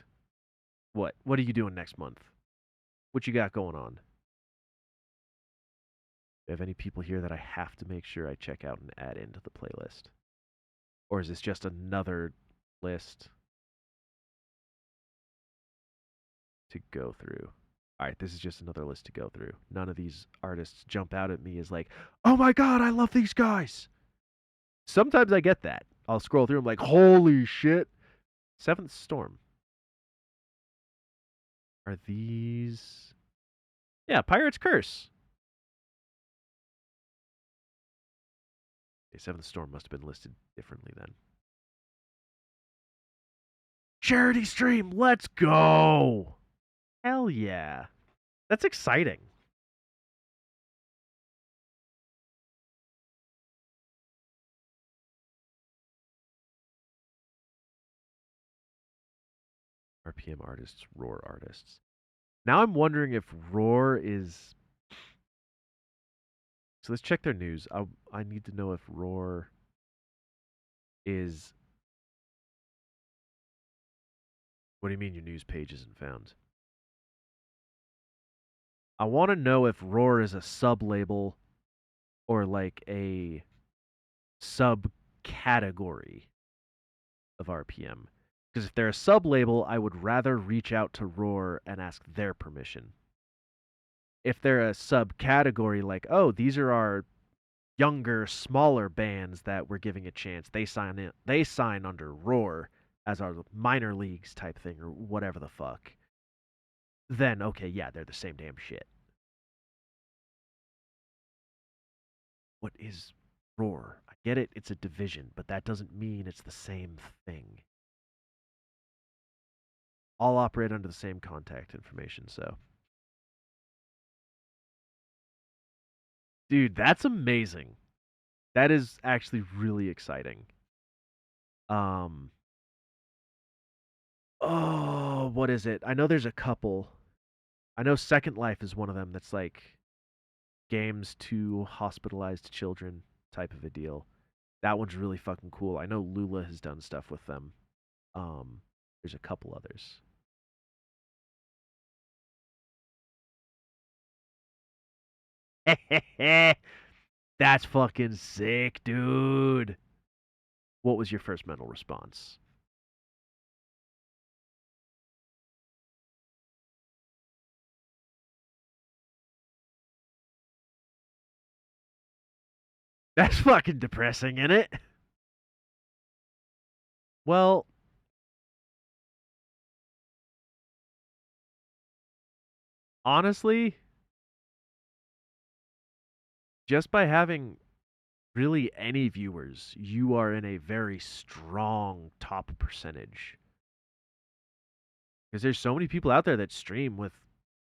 What? What are you doing next month? What you got going on? Do you have any people here that I have to make sure I check out and add into the playlist? Or is this just another list to go through? Alright, this is just another list to go through. None of these artists jump out at me as like, oh my god, I love these guys! Sometimes I get that. I'll scroll through, I'm like, holy shit! Seventh Storm. Are these... Yeah, Pirate's Curse. Okay, Seventh Storm must have been listed differently then. Charity stream, let's go! Hell yeah. That's exciting. RPM artists, Roar artists. Now I'm wondering if Roar is... So let's check their news. I need to know if Roar is... What do you mean your news page isn't found? I want to know if Roar is a sub-label or like a subcategory of RPM. Because if they're a sub-label, I would rather reach out to Roar and ask their permission. If they're a subcategory, like, oh, these are our younger, smaller bands that we're giving a chance. They sign under Roar as our minor leagues type thing or whatever the fuck. Then, okay, yeah, they're the same damn shit. what is Roar? I get it, it's a division, but that doesn't mean it's the same thing. All operate under the same contact information, so. Dude, that's amazing. That is actually really exciting. Oh, what is it? I know there's a couple. I know Second Life is one of them that's like games to hospitalized children type of a deal. That one's really fucking cool. I know Lula has done stuff with them. There's a couple others. That's fucking sick, dude. What was your first mental response? That's fucking depressing, isn't it? Well, honestly, just by having really any viewers, you are in a very strong top percentage. Because there's so many people out there that stream with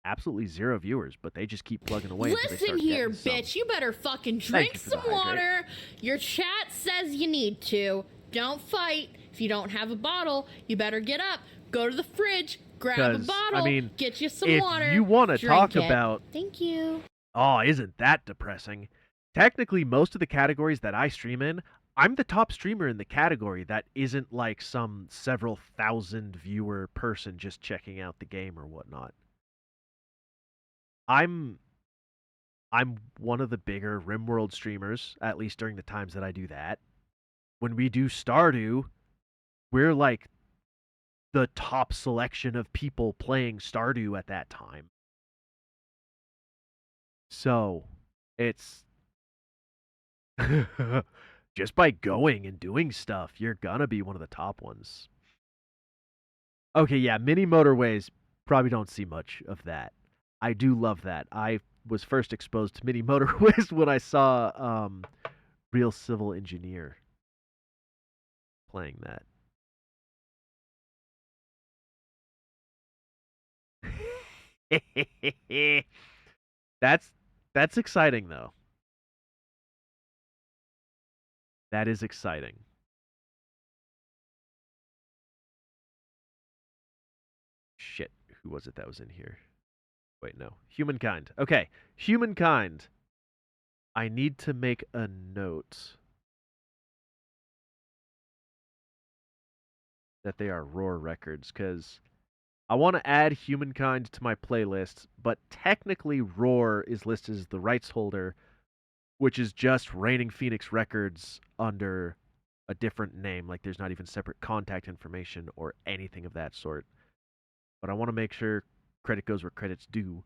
absolutely 0 viewers, but they just keep plugging away. Listen here, bitch. You better fucking drink some water. Your chat says you need to. Don't fight. If you don't have a bottle, you better get up, go to the fridge, grab a bottle, get you some water. If you want to talk it. about... Thank you. Oh, isn't that depressing? Technically, most of the categories that I stream in, I'm the top streamer in the category that isn't like some several thousand viewer person just checking out the game or whatnot. I'm one of the bigger RimWorld streamers, at least during the times that I do that. When we do Stardew, we're like the top selection of people playing Stardew at that time. So, it's just by going and doing stuff, you're gonna be one of the top ones. Okay, yeah, mini motorways, probably don't see much of that. I do love that. I was first exposed to mini motorways when I saw Real Civil Engineer playing that. That's exciting though. That is exciting. Shit, who was it that was in here? Wait, no. Humankind. Okay, Humankind. I need to make a note that they are Roar records, because I want to add Humankind to my playlist, but technically Roar is listed as the rights holder, which is just Reigning Phoenix Records under a different name. Like, there's not even separate contact information or anything of that sort. But I want to make sure credit goes where credit's due.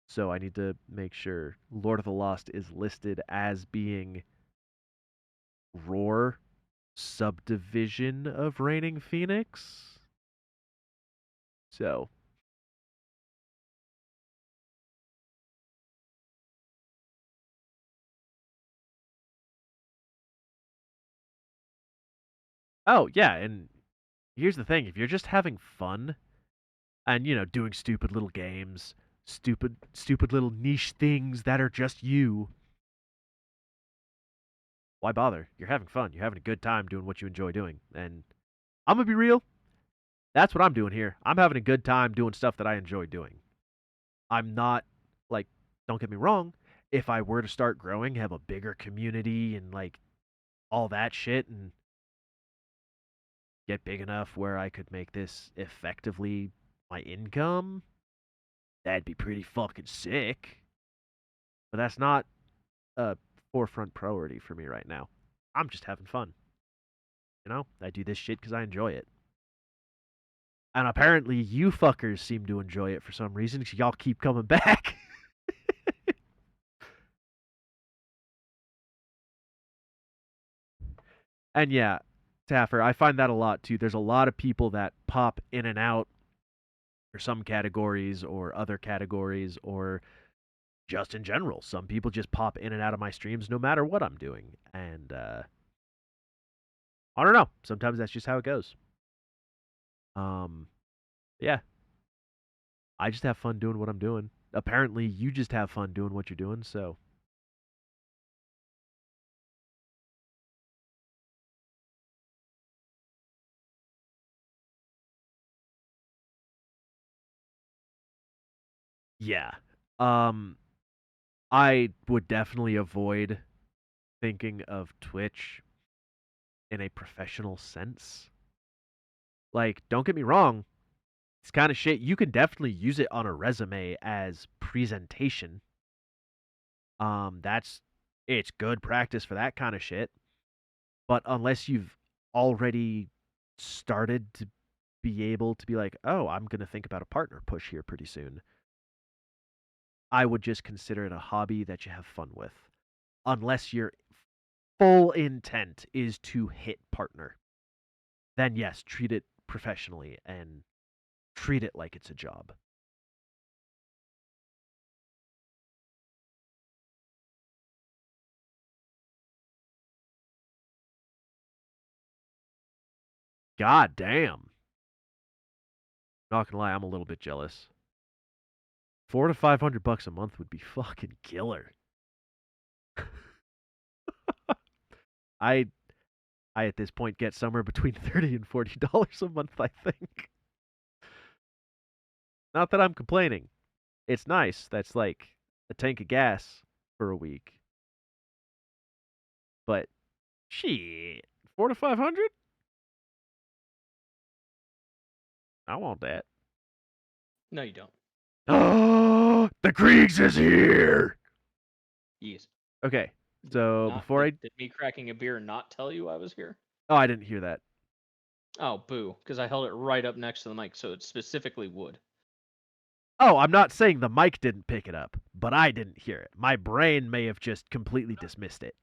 So I need to make sure Lord of the Lost is listed as being Roar subdivision of Reigning Phoenix. So oh, yeah, and here's the thing. If you're just having fun and, doing stupid little games, stupid little niche things that are just you, why bother? You're having fun. You're having a good time doing what you enjoy doing. And I'm going to be real. That's what I'm doing here. I'm having a good time doing stuff that I enjoy doing. I'm not, like, don't get me wrong. If I were to start growing, have a bigger community and, like, all that shit, and get big enough where I could make this effectively my income, that'd be pretty fucking sick. But that's not a forefront priority for me right now. I'm just having fun. I do this shit because I enjoy it. And apparently you fuckers seem to enjoy it for some reason, because y'all keep coming back. And yeah, Taffer, I find that a lot too. There's a lot of people that pop in and out for some categories or other categories, or just in general. Some people just pop in and out of my streams no matter what I'm doing. And I don't know. Sometimes that's just how it goes. Yeah. I just have fun doing what I'm doing. Apparently, you just have fun doing what you're doing, so. Yeah. I would definitely avoid thinking of Twitch in a professional sense. Like, don't get me wrong, it's kind of shit. You can definitely use it on a resume as presentation. It's good practice for that kind of shit. But unless you've already started to be able to be like, oh, I'm going to think about a partner push here pretty soon, I would just consider it a hobby that you have fun with. Unless your full intent is to hit partner. Then yes, treat it professionally and treat it like it's a job. God damn. Not gonna lie, I'm a little bit jealous. $400 to $500 a month would be fucking killer. I at this point get somewhere between $30 and $40 a month, I think. Not that I'm complaining. It's nice. That's like a tank of gas for a week. But shit, $400 to $500? I want that. No, you don't. Oh, the Kriegs is here. Yes. Okay, so before did me cracking a beer not tell you I was here? Oh, I didn't hear that. Oh, boo! Because I held it right up next to the mic, so it specifically would. Oh, I'm not saying the mic didn't pick it up, but I didn't hear it. My brain may have just completely dismissed it.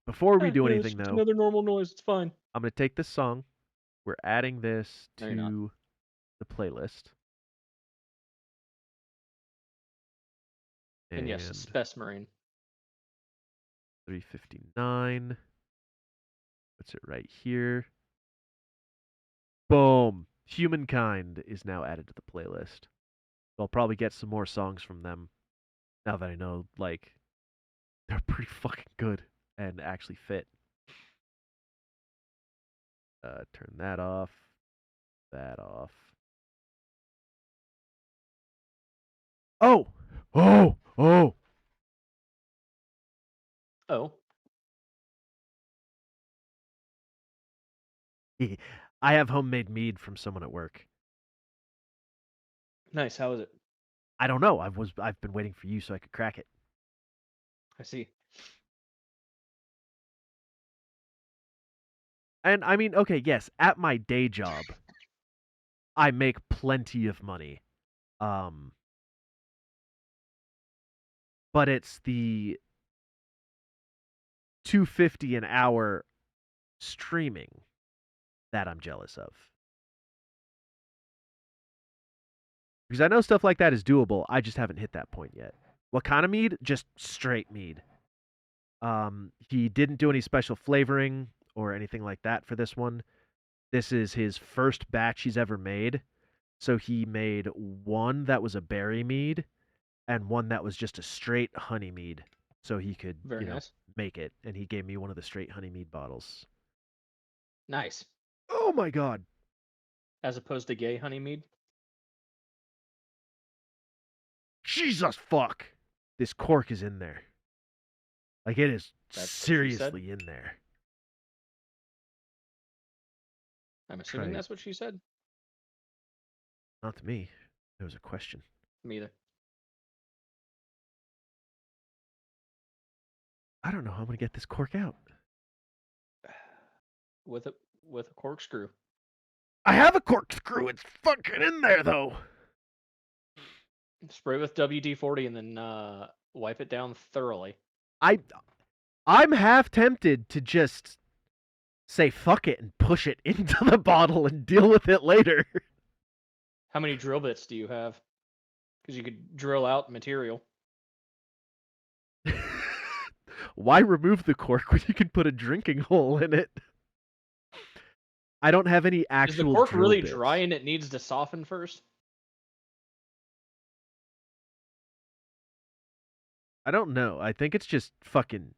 Before we do anything, though, another normal noise. It's fine. I'm gonna take this song. We're adding this No, you're not. to the playlist. And yes, Spess Marine. 359. Puts it right here. Boom. Humankind is now added to the playlist. I'll probably get some more songs from them now that I know, like, they're pretty fucking good and actually fit. Turn that off. That off. Oh! Oh! Oh! Oh. I have homemade mead from someone at work. Nice. How is it? I don't know. I've been waiting for you so I could crack it. I see. And I mean, okay, yes, at my day job, I make plenty of money. But it's the $250 an hour streaming that I'm jealous of. Because I know stuff like that is doable. I just haven't hit that point yet. What kind of mead? Just straight mead. He didn't do any special flavoring or anything like that for this one. This is his first batch he's ever made. So he made one that was a berry mead and one that was just a straight honey mead. So he could nice. Make it. And he gave me one of the straight honey mead bottles. Nice. Oh my god. As opposed to gay honey mead? Jesus fuck. This cork is in there. Like, it is That's seriously in there. I'm assuming Try- that's what she said. Not to me. It was a question. Me either. I don't know how I'm going to get this cork out. With a corkscrew. I have a corkscrew. It's fucking in there, though. Spray with WD-40 and then wipe it down thoroughly. I'm half tempted to just say fuck it and push it into the bottle and deal with it later. How many drill bits do you have? Because you could drill out material. Why remove the cork when you can put a drinking hole in it? I don't have any Is the actual cork drill really bits. dry and it needs to soften first? I don't know. I think it's just fucking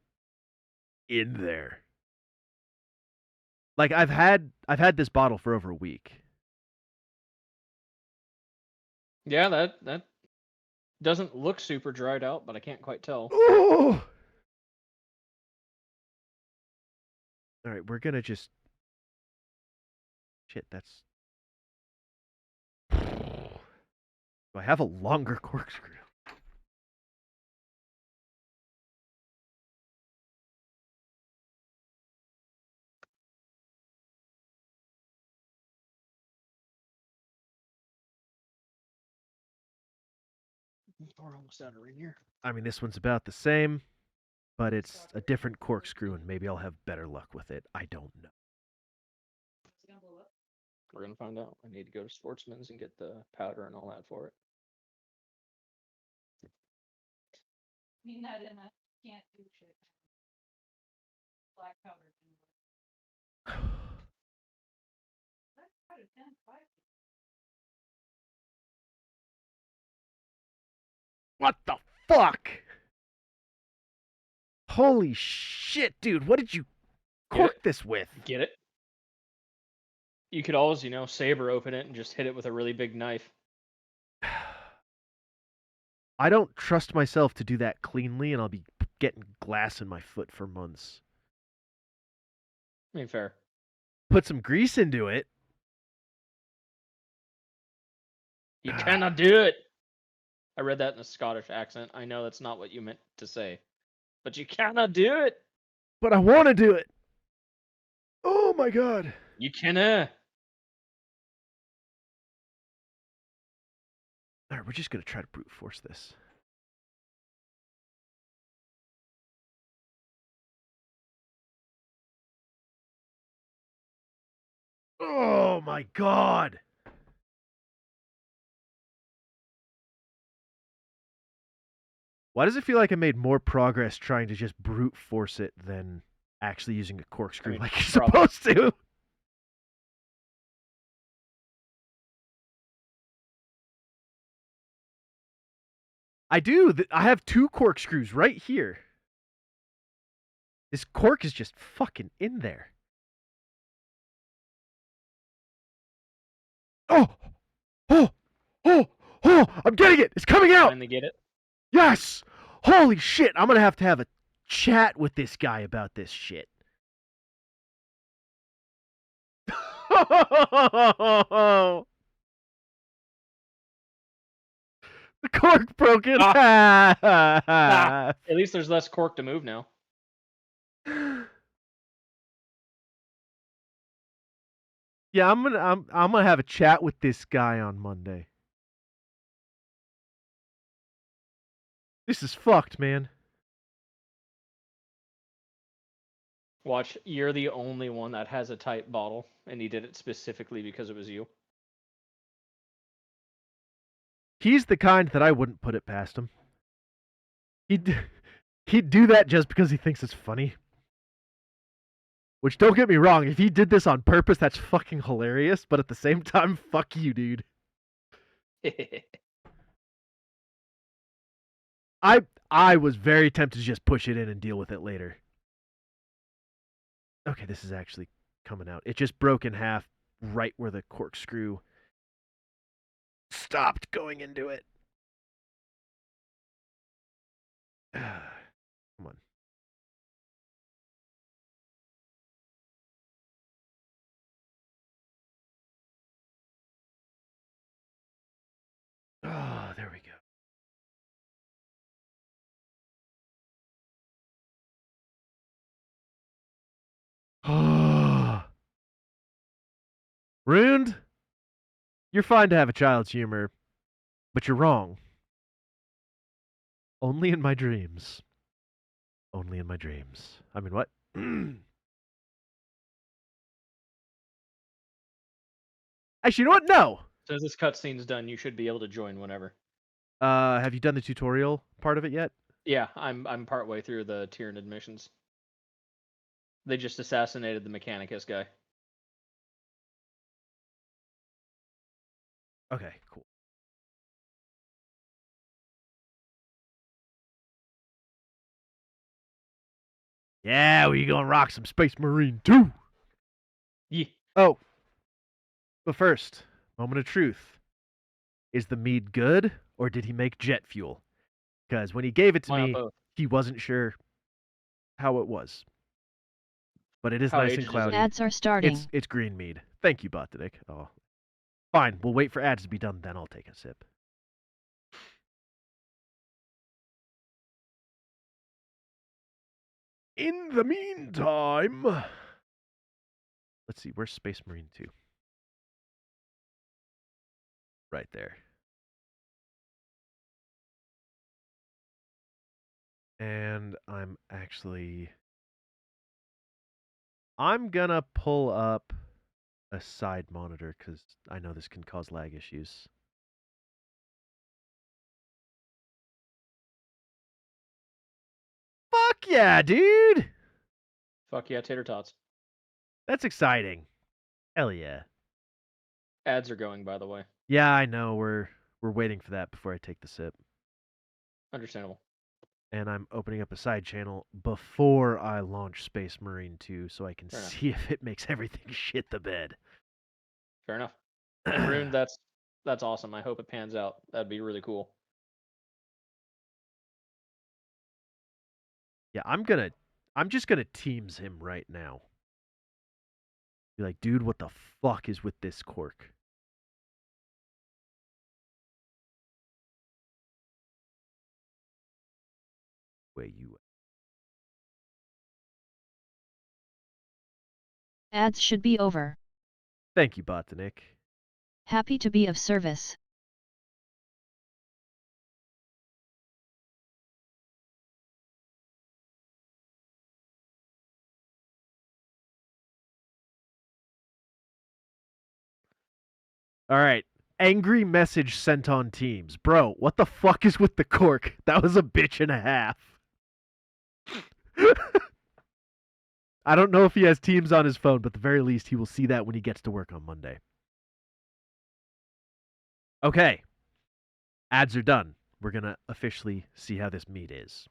in there. Like I've had this bottle for over a week. Yeah, that doesn't look super dried out, but I can't quite tell. Oh! All right, we're gonna just. Shit, that's. Do I have a longer corkscrew? We're almost out of Rainier. I mean, this one's about the same, but it's a different corkscrew, and maybe I'll have better luck with it. I don't know. We're gonna find out. I need to go to Sportsman's and get the powder and all that for it. mean that in a can't do shit. Black powder. Black powder, 10-5. What the fuck? Holy shit, dude. What did you cork this with? Get it? You could always, saber open it and just hit it with a really big knife. I don't trust myself to do that cleanly, and I'll be getting glass in my foot for months. I mean, fair. Put some grease into it. You cannot do it. I read that in a Scottish accent. I know that's not what you meant to say. But you cannot do it. But I want to do it. Oh my god. You cannot. All right, we're just going to try to brute force this. Oh my god. Why does it feel like I made more progress trying to just brute force it than actually using a corkscrew like you're supposed to? I do. I have 2 corkscrews right here. This cork is just fucking in there. Oh! Oh! Oh! Oh! I'm getting it! It's coming out! Finally get it? Yes! Holy shit! I'm gonna have a chat with this guy about this shit. The cork broke in half. At least there's less cork to move now. Yeah, I'm gonna have a chat with this guy on Monday. This is fucked, man. Watch, you're the only one that has a tight bottle, and he did it specifically because it was you. He's the kind that I wouldn't put it past him. He'd do that just because he thinks it's funny. Which, don't get me wrong, if he did this on purpose, that's fucking hilarious. But at the same time, fuck you, dude. I was very tempted to just push it in and deal with it later. Okay, this is actually coming out. It just broke in half right where the corkscrew stopped going into it. Come on. Oh, there we go. Ruined? You're fine to have a child's humor, but you're wrong. Only in my dreams. Only in my dreams. I mean, what? Actually, you know what? No. As soon as this cutscene's done, you should be able to join whenever. Have you done the tutorial part of it yet? Yeah, I'm partway through the Tyranid missions. They just assassinated the Mechanicus guy. Okay, cool. Yeah, we gonna rock some Space Marine 2. Yeah. Oh, but first, moment of truth. Is the mead good, or did he make jet fuel? Because when he gave it to Why not me, both? he wasn't sure how it was. But it is How nice aged and is it? cloudy. Ads are starting. It's green mead. Thank you, Botanic. Oh, fine. We'll wait for ads to be done, then I'll take a sip. In the meantime, let's see. Where's Space Marine 2? Right there. And I'm gonna pull up a side monitor because I know this can cause lag issues. Fuck yeah, dude! Fuck yeah, tater tots. That's exciting. Hell yeah. Ads are going, by the way. Yeah, I know. We're waiting for that before I take the sip. Understandable. And I'm opening up a side channel before I launch Space Marine 2 so I can Fair enough. see if it makes everything shit the bed. Fair enough. Rune, that's awesome. I hope it pans out. That'd be really cool. Yeah, I'm just gonna Teams him right now. Be like, dude, what the fuck is with this cork? Where you at? Ads should be over. Thank you, Botanic. Happy to be of service. All right. Angry message sent on Teams. Bro, what the fuck is with the cork? That was a bitch and a half. I don't know if he has Teams on his phone, but at the very least, he will see that when he gets to work on Monday. Okay. Ads are done. We're going to officially see how this meat is.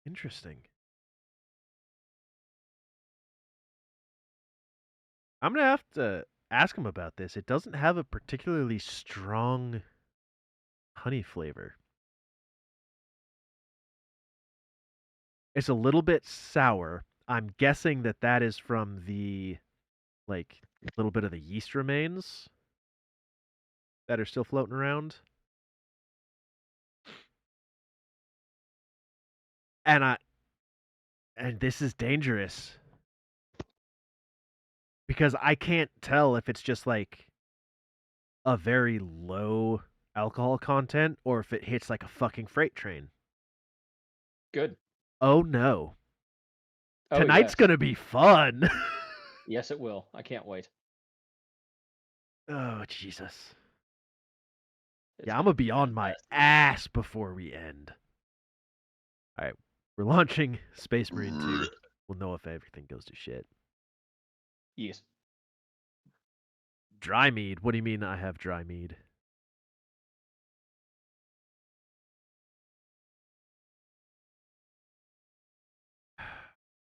Interesting. I'm going to have to ask him about this. It doesn't have a particularly strong honey flavor. It's a little bit sour. I'm guessing that is from the, like, little bit of the yeast remains that are still floating around. And this is dangerous. Because I can't tell if it's just like a very low alcohol content or if it hits like a fucking freight train. Good. Oh no. Oh, Tonight's yes. gonna be fun. Yes, it will. I can't wait. Oh, Jesus. It's Yeah, I'm gonna be on my ass before we end. Alright, we're launching Space Marine 2. We'll know if everything goes to shit. Yes. Dry mead? What do you mean I have dry mead?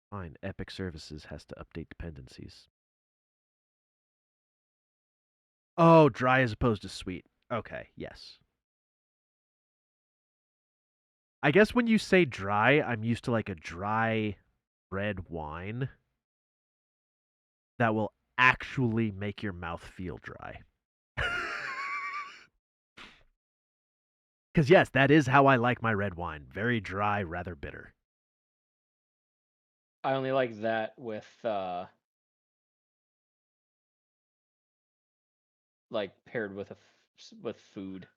Fine, Epic Services has to update dependencies. Oh, dry as opposed to sweet. Okay, yes. I guess when you say dry, I'm used to like a dry red wine that will actually make your mouth feel dry. Because yes, that is how I like my red wine. Very dry, rather bitter. I only like that with like paired with with food.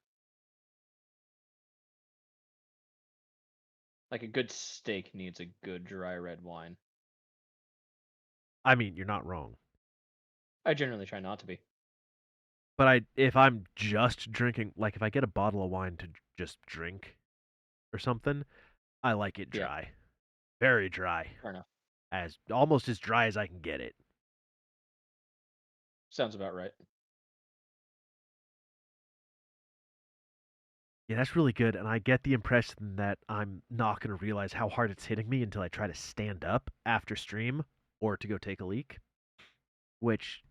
Like a good steak needs a good dry red wine. I mean, you're not wrong. I generally try not to be. But if I'm just drinking, like if I get a bottle of wine to just drink or something, I like it Yeah. dry. Very dry. Fair enough. Almost as dry as I can get it. Sounds about right. Yeah, that's really good, and I get the impression that I'm not going to realize how hard it's hitting me until I try to stand up after stream or to go take a leak, which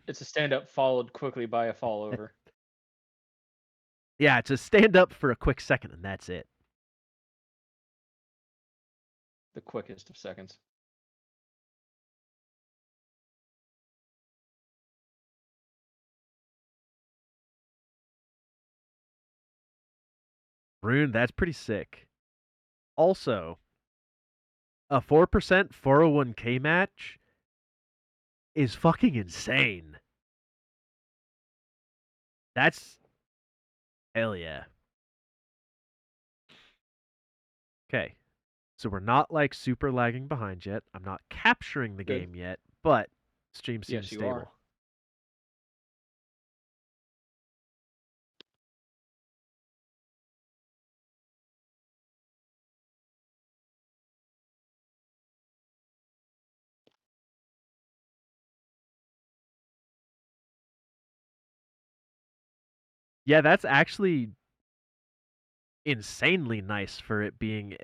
It's a stand up followed quickly by a fall over. yeah, it's a stand up for a quick second and that's it. The quickest of seconds. Rune, that's pretty sick. Also, a 4% 401k match is fucking insane. That's hell yeah. Okay. So we're not like super lagging behind yet. I'm not capturing the Good. game yet, but stream seems Yes, you stable. are. Yeah, that's actually insanely nice for it being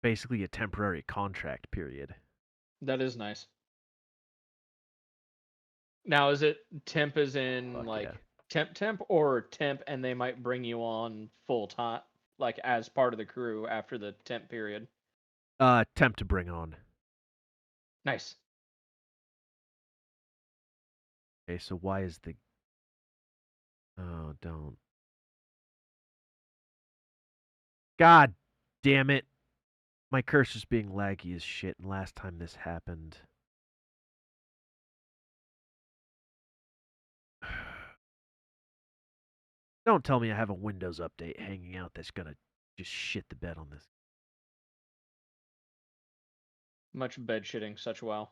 basically a temporary contract period. That is nice. Now, is it temp as in Fuck like yeah. temp or temp and they might bring you on full time, like as part of the crew after the temp period? Temp to bring on. Nice. Okay, so why is the Oh, don't. God damn it. My cursor's being laggy as shit, and last time this happened. Don't tell me I have a Windows update hanging out that's gonna just shit the bed on this. Much bed shitting, such wow.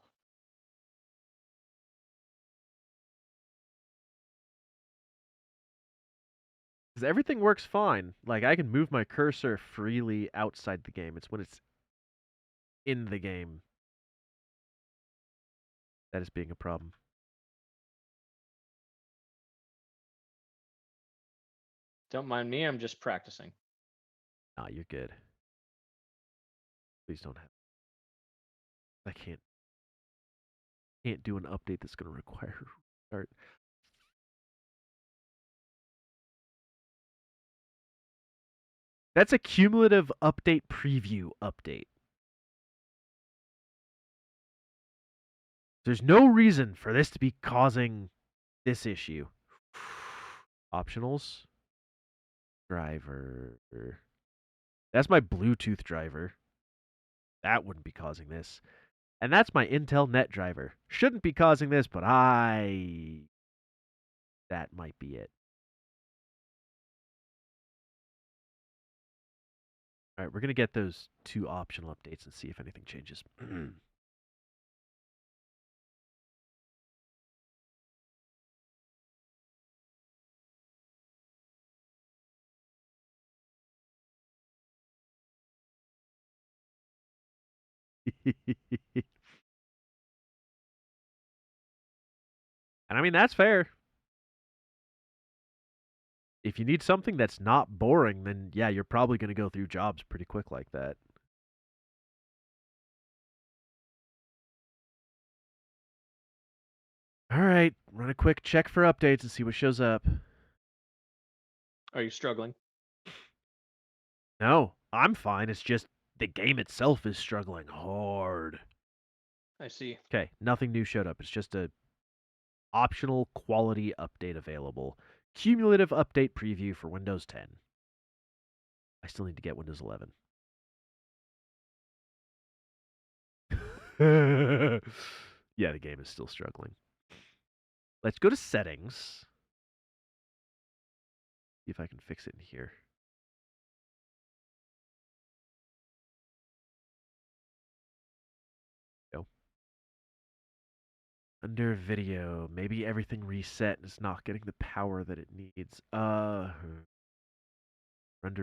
Because everything works fine. Like, I can move my cursor freely outside the game. It's when it's in the game that is being a problem. Don't mind me, I'm just practicing. Nah, you're good. Please don't have. I can't do an update that's gonna require restart. That's a cumulative update preview update. There's no reason for this to be causing this issue. Optionals. Driver. That's my Bluetooth driver. That wouldn't be causing this. And that's my Intel Net driver. Shouldn't be causing this, but that might be it. All right, we're going to get those two optional updates and see if anything changes. And I mean, that's fair. If you need something that's not boring, then yeah, you're probably going to go through jobs pretty quick like that. All right, run a quick check for updates and see what shows up. Are you struggling? No, I'm fine. It's just the game itself is struggling hard. I see. Okay, nothing new showed up. It's just a optional quality update available. Cumulative update preview for Windows 10. I still need to get Windows 11. Yeah, the game is still struggling. Let's go to settings. See if I can fix it in here. Go. Under video, maybe everything reset and it's not getting the power that it needs. Render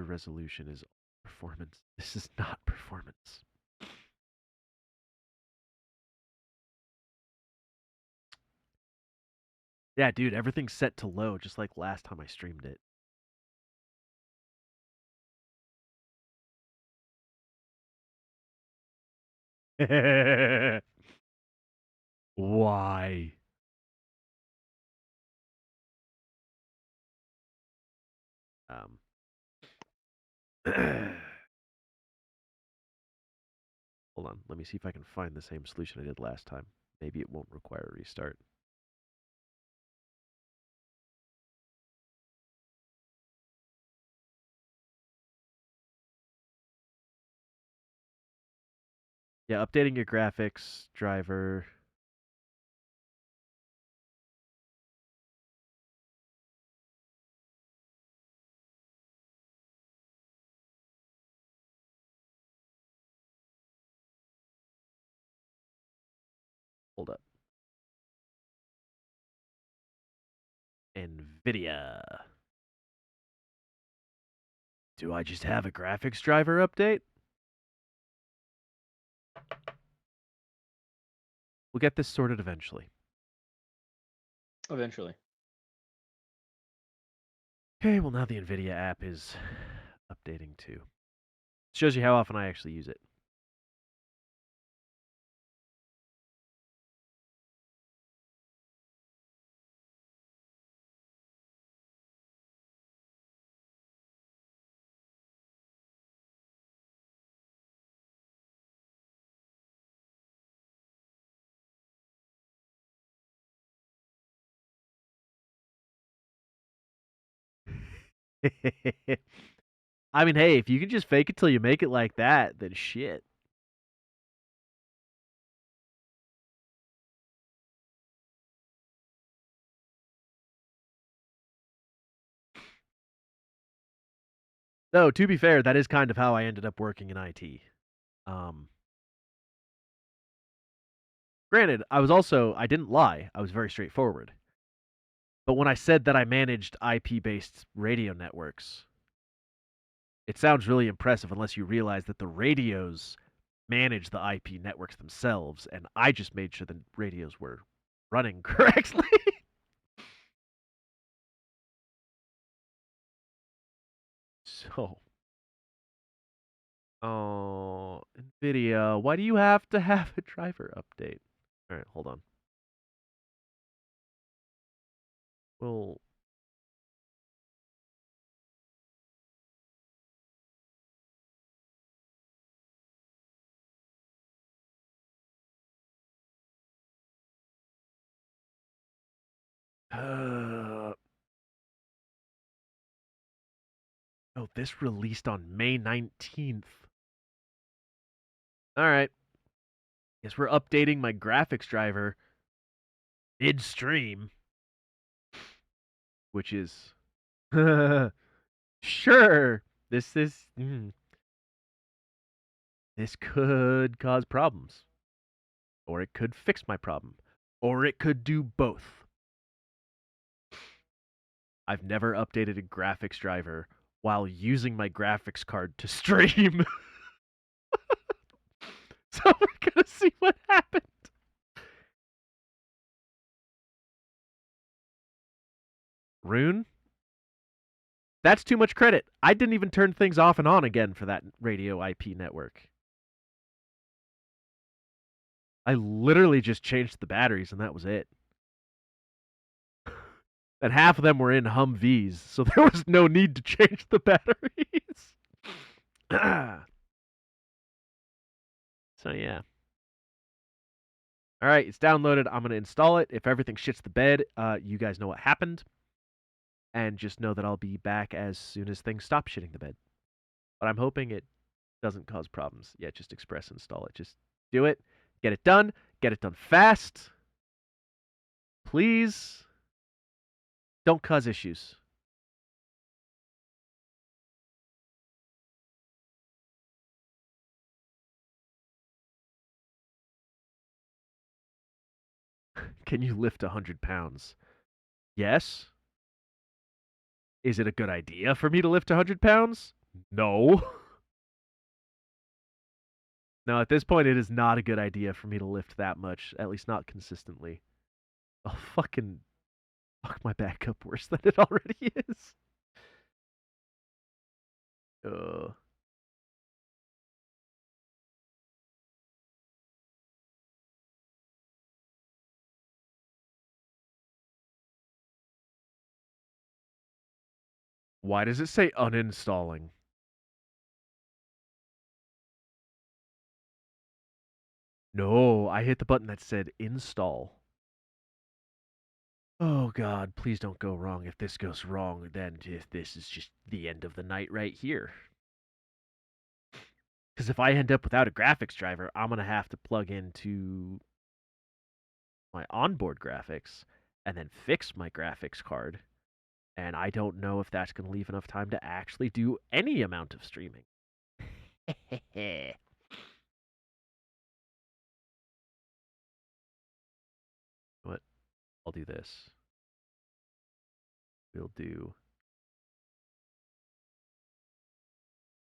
resolution is performance. This is not performance. Yeah, dude, everything's set to low, just like last time I streamed it. Why? Hold on, let me see if I can find the same solution I did last time. Maybe it won't require a restart. Yeah, updating your graphics driver. Hold up. NVIDIA. Do I just have a graphics driver update? We'll get this sorted eventually. Eventually. Okay, well now the NVIDIA app is updating too. Shows you how often I actually use it. I mean, hey, if you can just fake it till you make it like that, then shit. Though, to be fair, that is kind of how I ended up working in IT. Granted, I didn't lie. I was very straightforward. But when I said that I managed IP-based radio networks, it sounds really impressive unless you realize that the radios manage the IP networks themselves, and I just made sure the radios were running correctly. So, oh, NVIDIA, why do you have to have a driver update? All right, hold on. Well, oh, this released on May 19th. All right. Guess we're updating my graphics driver midstream, which is sure. This could cause problems, or it could fix my problem, or it could do both. I've never updated a graphics driver while using my graphics card to stream. So we're gonna see what happened. Rune? That's too much credit. I didn't even turn things off and on again for that radio IP network. I literally just changed the batteries and that was it. And half of them were in Humvees, so there was no need to change the batteries. So yeah. All right, it's downloaded. I'm going to install it. If everything shits the bed, you guys know what happened. And just know that I'll be back as soon as things stop shitting the bed. But I'm hoping it doesn't cause problems. Yeah, just express install it. Just do it. Get it done. Get it done fast. Please. Don't cause issues. Can you lift 100 pounds? Yes. Is it a good idea for me to lift 100 pounds? No. No, at this point, it is not a good idea for me to lift that much, at least not consistently. I'll fucking fuck my back up worse than it already is. Why does it say uninstalling? No, I hit the button that said install. Oh god, please don't go wrong. If this goes wrong, then this is just the end of the night right here. Because if I end up without a graphics driver, I'm going to have to plug into my onboard graphics and then fix my graphics card. And I don't know if that's going to leave enough time to actually do any amount of streaming. What? I'll do this. We'll do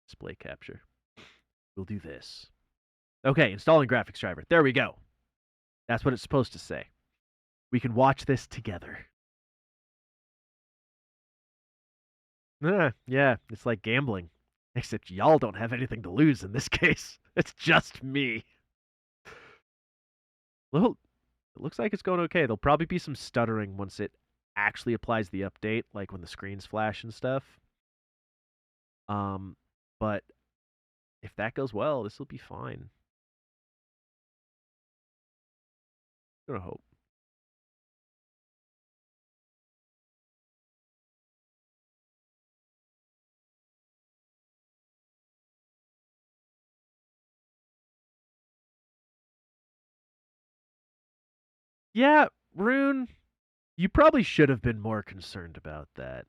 display capture. We'll do this. Okay, installing graphics driver. There we go. That's what it's supposed to say. We can watch this together. Yeah, it's like gambling. Except y'all don't have anything to lose in this case. It's just me. Well, it looks like it's going okay. There'll probably be some stuttering once it actually applies the update, like when the screens flash and stuff. But if that goes well, this will be fine. I'm gonna hope. Yeah, Rune, you probably should have been more concerned about that.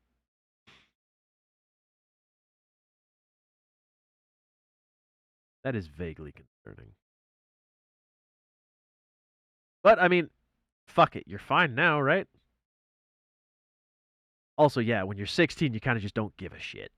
That is vaguely concerning. But, I mean, fuck it. You're fine now, right? Also, yeah, when you're 16, you kind of just don't give a shit.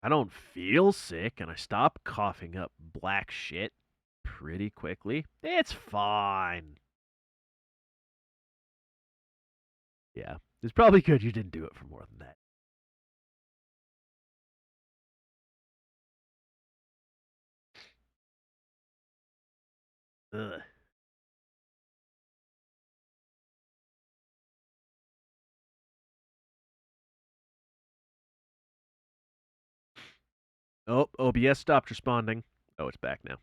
I don't feel sick, and I stop coughing up black shit pretty quickly. It's fine. Yeah, it's probably good you didn't do it for more than that. Ugh. Oh, OBS stopped responding. Oh, it's back now.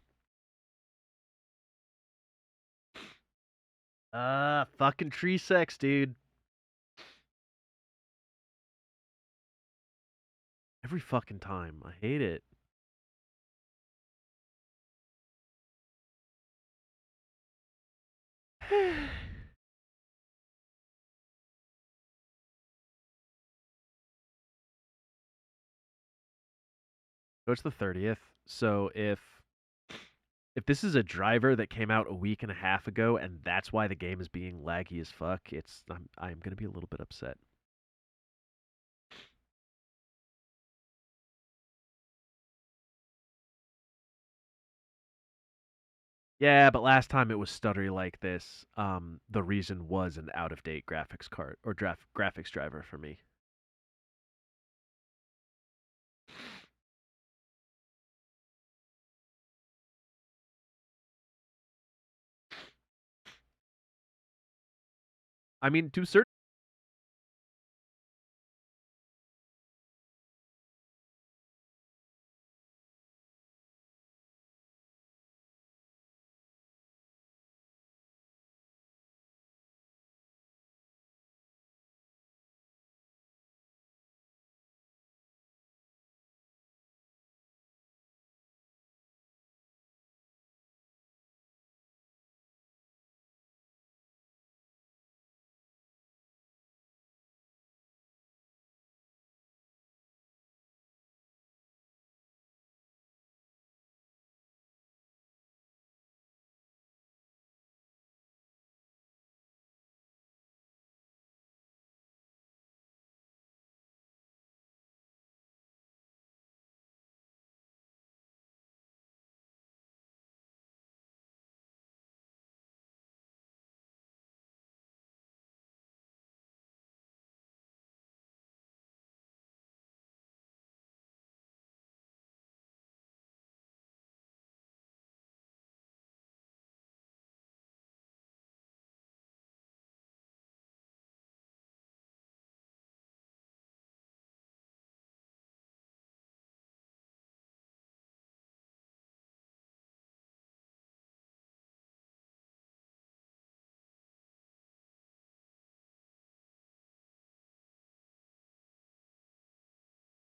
Fucking tree sex, dude. Every fucking time. I hate it. So it's the 30th. So if this is a driver that came out a week and a half ago and that's why the game is being laggy as fuck, I'm going to be a little bit upset. Yeah, but last time it was stuttery like this, the reason was an out-of-date graphics card or graphics driver for me. I mean, to a certain